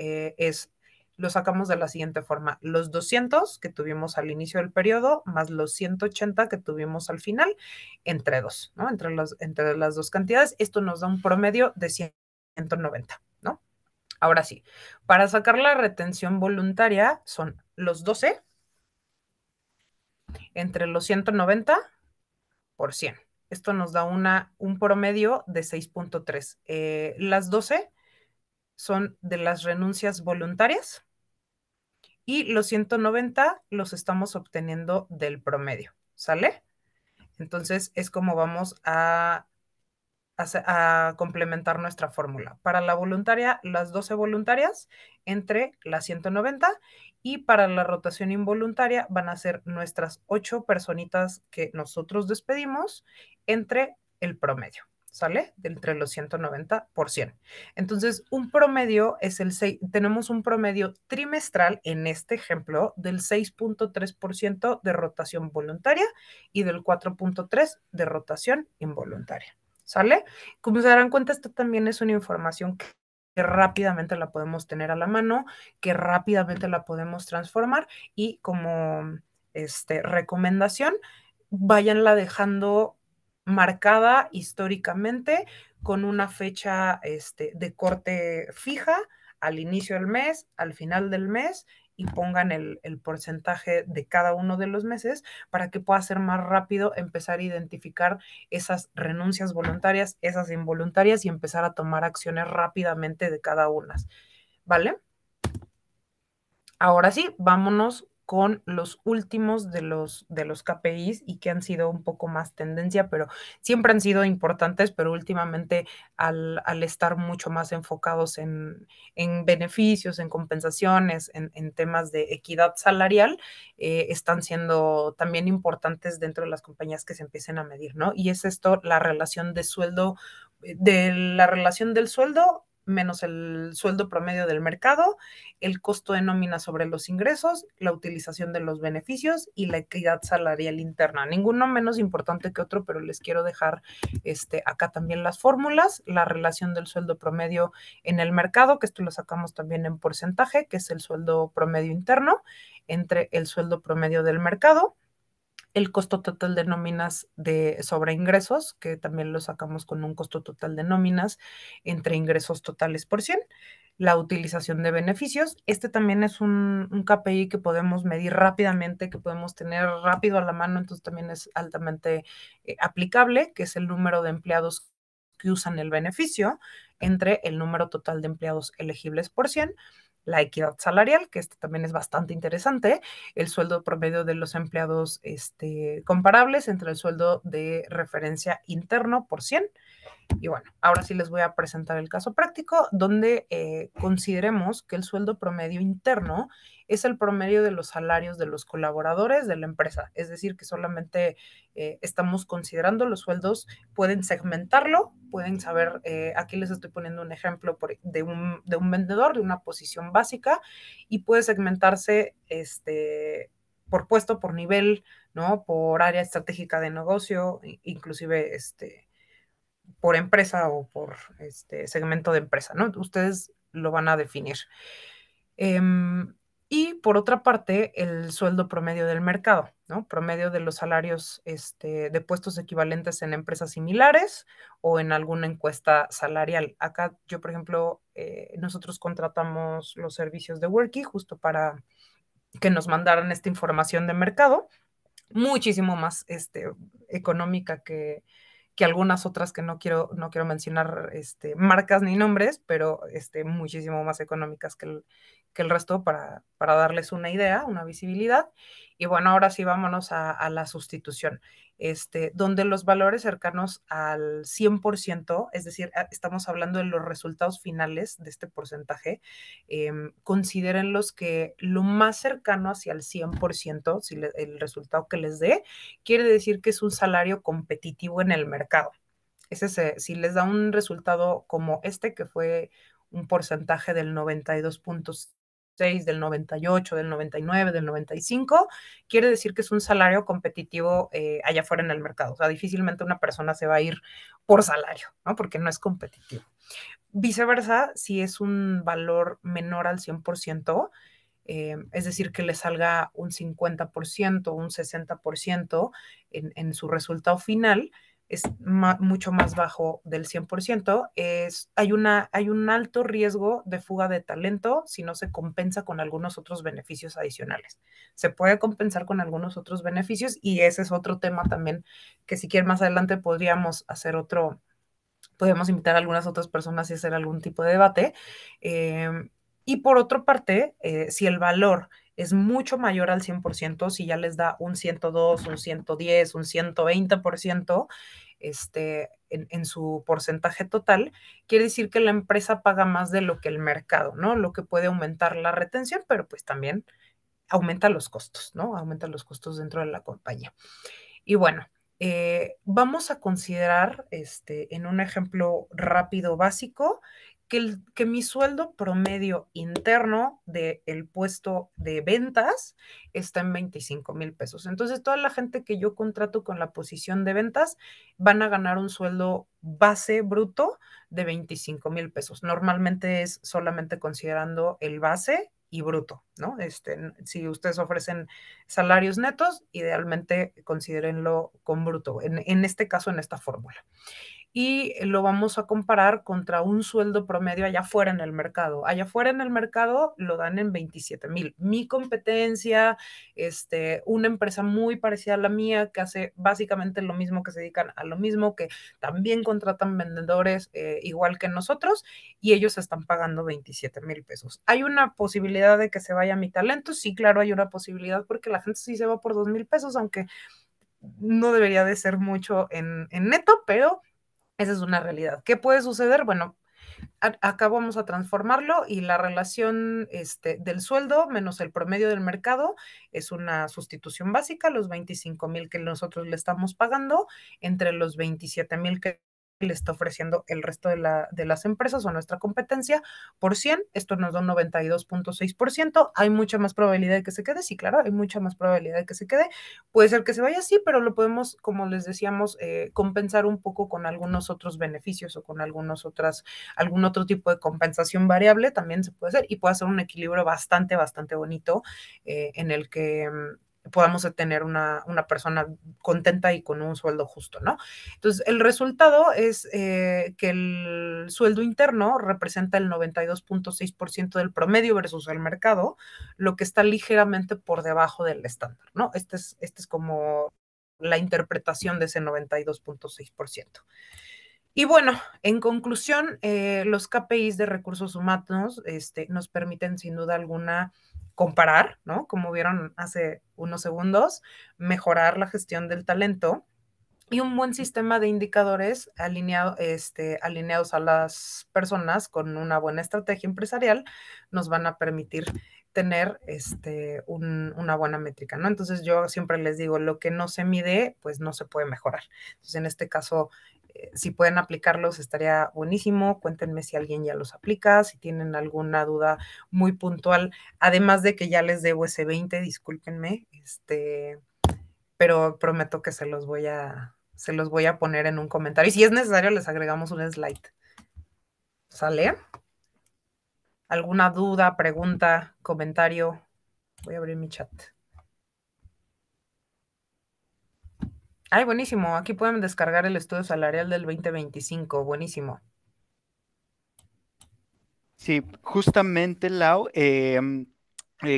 lo sacamos de la siguiente forma: los 200 que tuvimos al inicio del periodo más los 180 que tuvimos al final, entre dos, ¿no? Entre las dos cantidades, esto nos da un promedio de 190, ¿no? Ahora sí, para sacar la retención voluntaria son los 12 entre los 190 por 100. Esto nos da un promedio de 6.3. Las 12 son de las renuncias voluntarias y los 190 los estamos obteniendo del promedio, ¿sale? Entonces es como vamos a a complementar nuestra fórmula. Para la voluntaria, las 12 voluntarias entre las 190 y para la rotación involuntaria van a ser nuestras 8 personitas que nosotros despedimos entre el promedio. ¿Sale? De entre los 190 por 100. Entonces, un promedio es el 6, tenemos un promedio trimestral en este ejemplo del 6.3% de rotación voluntaria y del 4.3% de rotación involuntaria. ¿Sale? Como se darán cuenta, esto también es una información que rápidamente la podemos tener a la mano, que rápidamente la podemos transformar y como recomendación, váyanla dejando marcada históricamente con una fecha de corte fija al inicio del mes, al final del mes y pongan el porcentaje de cada uno de los meses para que pueda ser más rápido empezar a identificar esas renuncias voluntarias, esas involuntarias y empezar a tomar acciones rápidamente de cada una. ¿Vale? Ahora sí, vámonos con los últimos de los KPIs y que han sido un poco más tendencia, pero siempre han sido importantes, pero últimamente al estar mucho más enfocados en beneficios, en compensaciones, en temas de equidad salarial, están siendo también importantes dentro de las compañías que se empiecen a medir, ¿no? Y es esto, la relación de sueldo, de la relación del sueldo menos el sueldo promedio del mercado, el costo de nómina sobre los ingresos, la utilización de los beneficios y la equidad salarial interna. Ninguno menos importante que otro, pero les quiero dejar acá también las fórmulas, la relación del sueldo promedio en el mercado, que esto lo sacamos también en porcentaje, que es el sueldo promedio interno, entre el sueldo promedio del mercado, el costo total de nóminas sobre ingresos, que también lo sacamos con un costo total de nóminas entre ingresos totales por 100, la utilización de beneficios. Este también es un KPI que podemos medir rápidamente, que podemos tener rápido a la mano, entonces también es altamente aplicable, que es el número de empleados que usan el beneficio entre el número total de empleados elegibles por 100, la equidad salarial, que este también es bastante interesante, el sueldo promedio de los empleados comparables entre el sueldo de referencia interno por 100. Y bueno, ahora sí les voy a presentar el caso práctico donde consideremos que el sueldo promedio interno es el promedio de los salarios de los colaboradores de la empresa. Es decir, que solamente estamos considerando los sueldos, pueden segmentarlo, pueden saber, aquí les estoy poniendo un ejemplo de un vendedor, de una posición básica, y puede segmentarse por puesto, por nivel, ¿no? Por área estratégica de negocio, inclusive por empresa o por segmento de empresa, ¿no? Ustedes lo van a definir. Y por otra parte, el sueldo promedio del mercado, ¿no? Promedio de los salarios de puestos equivalentes en empresas similares o en alguna encuesta salarial. Acá yo, por ejemplo, nosotros contratamos los servicios de Worky justo para que nos mandaran esta información de mercado, muchísimo más económica que algunas otras que no quiero mencionar marcas ni nombres, pero muchísimo más económicas que el resto para darles una idea, una visibilidad. Y bueno, ahora sí vámonos a la sustitución, donde los valores cercanos al 100%, es decir, estamos hablando de los resultados finales de este porcentaje, considérenlos que lo más cercano hacia el 100%, si el resultado que les dé, quiere decir que es un salario competitivo en el mercado. Si les da un resultado como que fue un porcentaje del 92.6, del 98, del 99, del 95, quiere decir que es un salario competitivo allá afuera en el mercado. O sea, difícilmente una persona se va a ir por salario, ¿no? Porque no es competitivo. Viceversa, si es un valor menor al 100%, es decir, que le salga un 50%, un 60% en su resultado final, es mucho más bajo del 100%, hay un alto riesgo de fuga de talento si no se compensa con algunos otros beneficios adicionales. Se puede compensar con algunos otros beneficios y ese es otro tema también que si quieren más adelante podríamos invitar a algunas otras personas y hacer algún tipo de debate. Y por otra parte, si el valor es mucho mayor al 100%, si ya les da un 102, un 110, un 120%, en su porcentaje total, quiere decir que la empresa paga más de lo que el mercado, ¿no? Lo que puede aumentar la retención, pero pues también aumenta los costos, ¿no? Aumenta los costos dentro de la compañía. Y bueno, vamos a considerar en un ejemplo rápido básico que mi sueldo promedio interno del puesto de ventas está en 25,000 pesos. Entonces, toda la gente que yo contrato con la posición de ventas van a ganar un sueldo base bruto de 25,000 pesos. Normalmente es solamente considerando el base y bruto, ¿no? Si ustedes ofrecen salarios netos, idealmente considérenlo con bruto, en este caso, en esta fórmula. Y lo vamos a comparar contra un sueldo promedio allá afuera en el mercado. Allá afuera en el mercado lo dan en 27,000. Mi competencia, una empresa muy parecida a la mía que hace básicamente lo mismo, que se dedican a lo mismo, que también contratan vendedores igual que nosotros, y ellos están pagando 27,000 pesos. ¿Hay una posibilidad de que se vaya mi talento? Sí, claro, hay una posibilidad, porque la gente sí se va por 2,000 pesos, aunque no debería de ser mucho en neto, pero esa es una realidad. ¿Qué puede suceder? Bueno, acá vamos a transformarlo, y la relación del sueldo menos el promedio del mercado es una sustitución básica: los 25,000 que nosotros le estamos pagando entre los 27,000 que le está ofreciendo el resto de las empresas o nuestra competencia por 100. Esto nos da un 92,6%. ¿Hay mucha más probabilidad de que se quede? Sí, claro, hay mucha más probabilidad de que se quede. Puede ser que se vaya, sí, pero lo podemos, como les decíamos, compensar un poco con algunos otros beneficios o con algún otro tipo de compensación variable. También se puede hacer, y puede ser un equilibrio bastante, bastante bonito, en el que podamos tener una persona contenta y con un sueldo justo, ¿no? Entonces, el resultado es que el sueldo interno representa el 92,6% del promedio versus el mercado, lo que está ligeramente por debajo del estándar, ¿no? Este es como la interpretación de ese 92,6%. Y bueno, en conclusión, los KPIs de recursos humanos nos permiten sin duda alguna comparar, ¿no? Como vieron hace unos segundos, mejorar la gestión del talento, y un buen sistema de indicadores alineados a las personas con una buena estrategia empresarial nos van a permitir tener una buena métrica, ¿no? Entonces yo siempre les digo, lo que no se mide, pues no se puede mejorar. Entonces en este caso, si pueden aplicarlos, estaría buenísimo. Cuéntenme si alguien ya los aplica, si tienen alguna duda muy puntual, además de que ya les debo ese 20, discúlpenme, pero prometo que se los voy a poner en un comentario. Y si es necesario, les agregamos un slide. ¿Sale? ¿Alguna duda, pregunta, comentario? Voy a abrir mi chat. Ay, buenísimo. Aquí pueden descargar el estudio salarial del 2025. Buenísimo. Sí, justamente, Lau,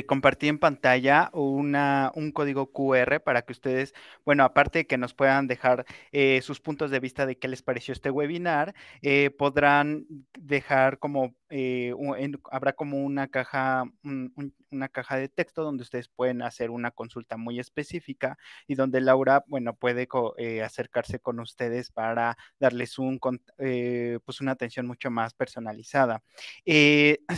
compartí en pantalla un código QR para que ustedes, bueno, aparte de que nos puedan dejar sus puntos de vista de qué les pareció este webinar, podrán dejar como, habrá como una caja, una caja de texto donde ustedes pueden hacer una consulta muy específica, y donde Laura, bueno, puede acercarse con ustedes para darles pues una atención mucho más personalizada.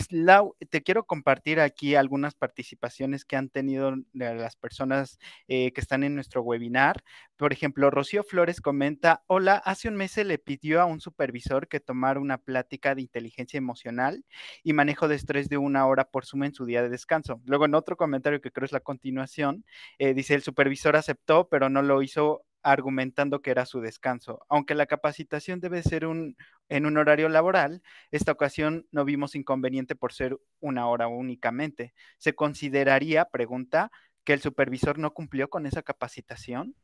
Lau, te quiero compartir aquí algunas participaciones que han tenido de las personas que están en nuestro webinar. Por ejemplo, Rocío Flores comenta: hola, hace un mes se le pidió a un supervisor que tomara una plática de inteligencia emocional y manejo de estrés de 1 hora por Zoom en su día de descanso. Luego, en otro comentario que creo es la continuación, dice: el supervisor aceptó, pero no lo hizo argumentando que era su descanso. Aunque la capacitación debe ser en un horario laboral, esta ocasión no vimos inconveniente por ser 1 hora únicamente. ¿Se consideraría, pregunta, que el supervisor no cumplió con esa capacitación?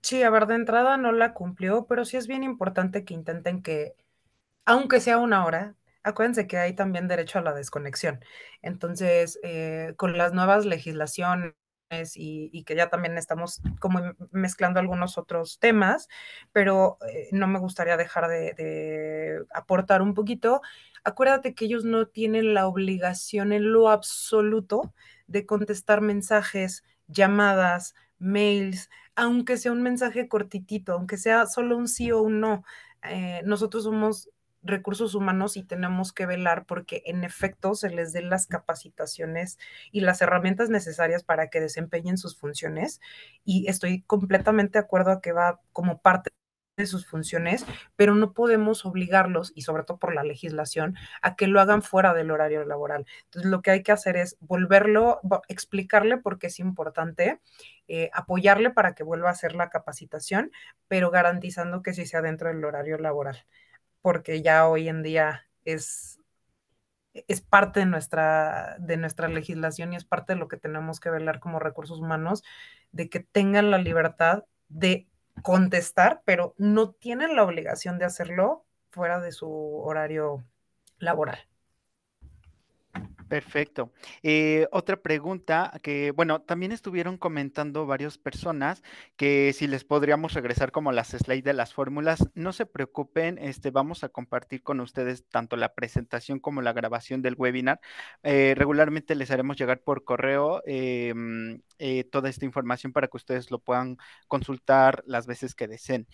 Sí, a ver, de entrada no la cumplió, pero sí es bien importante que intenten que, aunque sea 1 hora, acuérdense que hay también derecho a la desconexión. Entonces, con las nuevas legislaciones y que ya también estamos como mezclando algunos otros temas, pero no me gustaría dejar de aportar un poquito. Acuérdate que ellos no tienen la obligación en lo absoluto de contestar mensajes, llamadas, mails, aunque sea un mensaje cortitito, aunque sea solo un sí o un no. Nosotros somos recursos humanos y tenemos que velar porque en efecto se les den las capacitaciones y las herramientas necesarias para que desempeñen sus funciones. Y estoy completamente de acuerdo a que va como parte de sus funciones, pero no podemos obligarlos, y sobre todo por la legislación, a que lo hagan fuera del horario laboral. Entonces, lo que hay que hacer es volverlo, explicarle por qué es importante, apoyarle para que vuelva a hacer la capacitación, pero garantizando que sí sea dentro del horario laboral, porque ya hoy en día es parte de nuestra legislación y es parte de lo que tenemos que velar como recursos humanos, de que tengan la libertad de contestar, pero no tienen la obligación de hacerlo fuera de su horario laboral. Perfecto. Otra pregunta que, bueno, también estuvieron comentando varias personas que si les podríamos regresar como las slides de las fórmulas, no se preocupen, vamos a compartir con ustedes tanto la presentación como la grabación del webinar. Regularmente les haremos llegar por correo toda esta información para que ustedes lo puedan consultar las veces que deseen.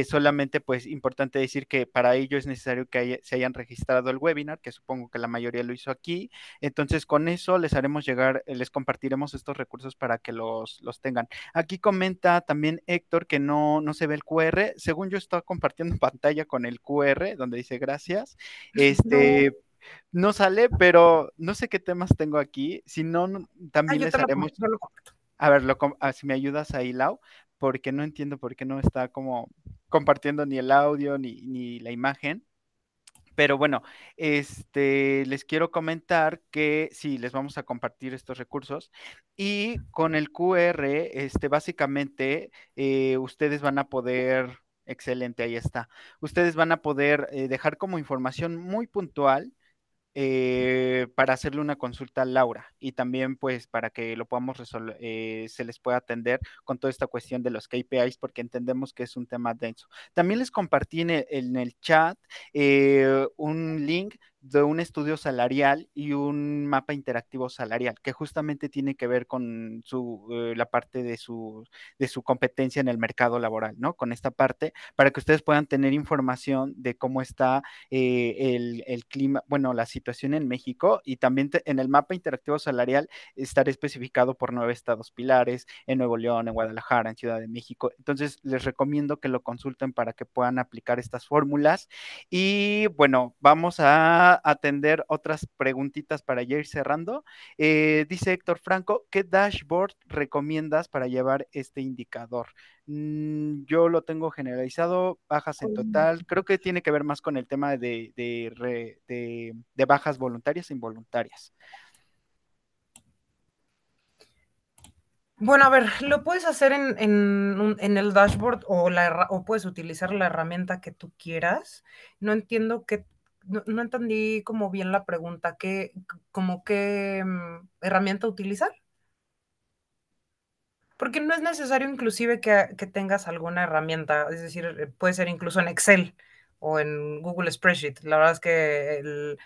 Solamente, pues, importante decir que para ello es necesario que se hayan registrado el webinar, que supongo que la mayoría lo hizo aquí. Entonces, con eso les haremos llegar, les compartiremos estos recursos para que los tengan. Aquí comenta también Héctor que no se ve el QR. Según yo estoy compartiendo pantalla con el QR, donde dice gracias. No. No sale, pero no sé qué temas tengo aquí. Si no, también Yo les te lo, haremos. yo lo comparto. A ver, si me ayudas ahí, Lau, porque no entiendo por qué no está como compartiendo ni el audio ni la imagen. Pero bueno, les quiero comentar que sí, les vamos a compartir estos recursos y con el QR, básicamente, ustedes van a poder, excelente, ahí está, ustedes van a poder dejar como información muy puntual para hacerle una consulta a Laura y también pues para que lo podamos resolver, se les pueda atender con toda esta cuestión de los KPIs porque entendemos que es un tema denso. También les compartí en el chat un link de un estudio salarial y un mapa interactivo salarial que justamente tiene que ver con la parte de su competencia en el mercado laboral, ¿no? Con esta parte para que ustedes puedan tener información de cómo está el clima, bueno, la situación en México y también en el mapa interactivo salarial estará especificado por 9 estados pilares, en Nuevo León, en Guadalajara, en Ciudad de México. Entonces, les recomiendo que lo consulten para que puedan aplicar estas fórmulas. Y bueno, vamos a atender otras preguntitas para ya ir cerrando. Dice Héctor Franco, ¿qué dashboard recomiendas para llevar este indicador? Yo lo tengo generalizado, bajas en total. Creo que tiene que ver más con el tema de bajas voluntarias e involuntarias. Bueno, a ver, lo puedes hacer en el dashboard o puedes utilizar la herramienta que tú quieras. No entiendo no entendí como bien la pregunta, como qué herramienta utilizar. Porque no es necesario inclusive que tengas alguna herramienta, es decir, puede ser incluso en Excel o en Google Spreadsheet. La verdad es que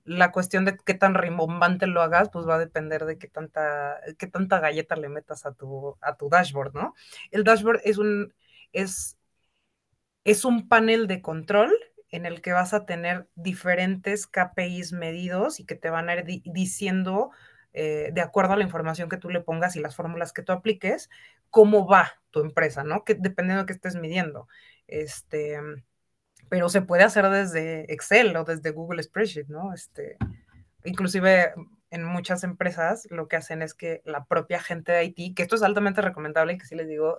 la cuestión de qué tan rimbombante lo hagas, pues va a depender de qué tanta galleta le metas a tu dashboard, ¿no? El dashboard es, es un panel de control en el que vas a tener diferentes KPIs medidos y que te van a ir diciendo, de acuerdo a la información que tú le pongas y las fórmulas que tú apliques, cómo va tu empresa, ¿no? Que, dependiendo de qué estés midiendo. Este, pero se puede hacer desde Excel o desde Google Spreadsheet, ¿no? Inclusive en muchas empresas lo que hacen es que la propia gente de IT, que esto es altamente recomendable y que sí les digo,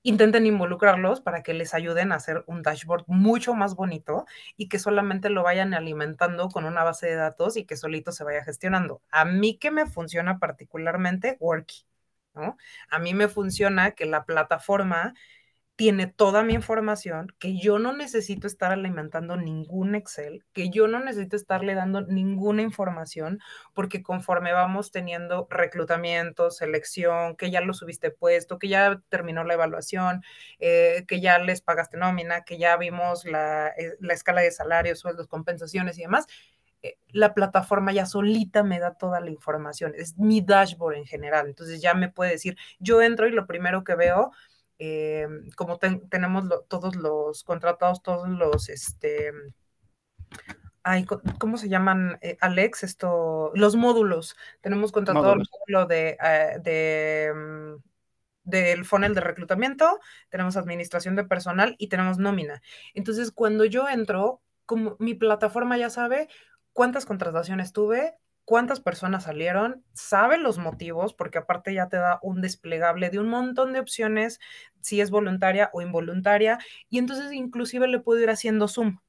intenten involucrarlos para que les ayuden a hacer un dashboard mucho más bonito y que solamente lo vayan alimentando con una base de datos y que solito se vaya gestionando. A mí que me funciona particularmente Worky, ¿no? A mí me funciona que la plataforma tiene toda mi información, que yo no necesito estar alimentando ningún Excel, que yo no necesito estarle dando ninguna información, porque conforme vamos teniendo reclutamiento, selección, que ya lo subiste puesto, que ya terminó la evaluación, que ya les pagaste nómina, que ya vimos la escala de salarios, sueldos, compensaciones y demás, la plataforma ya solita me da toda la información, es mi dashboard en general, entonces ya me puede decir, yo entro y lo primero que veo, como tenemos todos los contratados, todos los, ay, ¿cómo se llaman, Alex? Los módulos. Tenemos contratado el Módulos. módulo del funnel de reclutamiento, tenemos administración de personal y tenemos nómina. Entonces, cuando yo entro, como mi plataforma ya sabe cuántas contrataciones tuve, cuántas personas salieron, sabe los motivos, porque aparte ya te da un desplegable de un montón de opciones, si es voluntaria o involuntaria, y entonces inclusive le puedo ir haciendo zoom.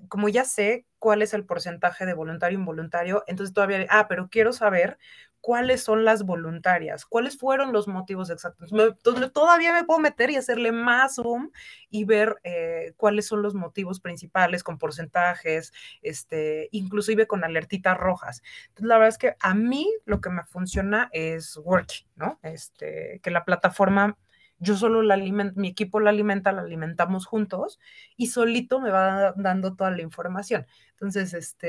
Como ya sé cuál es el porcentaje de voluntario e involuntario, entonces todavía, pero quiero saber cuáles son las voluntarias, cuáles fueron los motivos exactos. Entonces todavía me puedo meter y hacerle más zoom y ver cuáles son los motivos principales con porcentajes, inclusive con alertitas rojas. Entonces la verdad es que a mí lo que me funciona es Worky, ¿no? Que la plataforma yo solo la alimento, mi equipo la alimentamos juntos y solito me va dando toda la información. Entonces, eso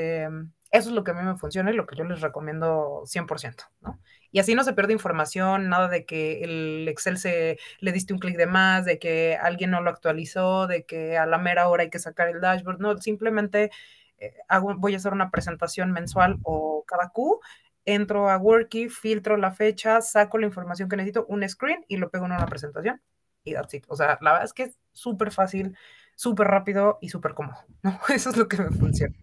es lo que a mí me funciona y lo que yo les recomiendo 100%, ¿no? Y así no se pierde información, nada de que el Excel le diste un clic de más, de que alguien no lo actualizó, de que a la mera hora hay que sacar el dashboard, no, simplemente voy a hacer una presentación mensual o cada Q, entro a Worky, filtro la fecha, saco la información que necesito, un screen y lo pego en una presentación y that's it. O sea, la verdad es que es súper fácil, súper rápido y súper cómodo, ¿no? Eso es lo que me funciona.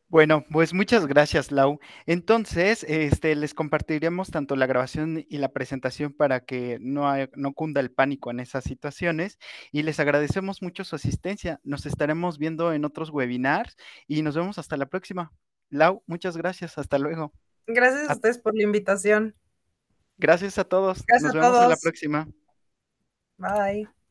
Bueno, pues muchas gracias, Lau. Entonces, les compartiremos tanto la grabación y la presentación para que no cunda el pánico en esas situaciones y les agradecemos mucho su asistencia. Nos estaremos viendo en otros webinars y nos vemos hasta la próxima. Lau, muchas gracias. Hasta luego. Gracias a A- ustedes por la invitación. Gracias a todos. Nos Gracias a vemos a la todos. próxima. Bye.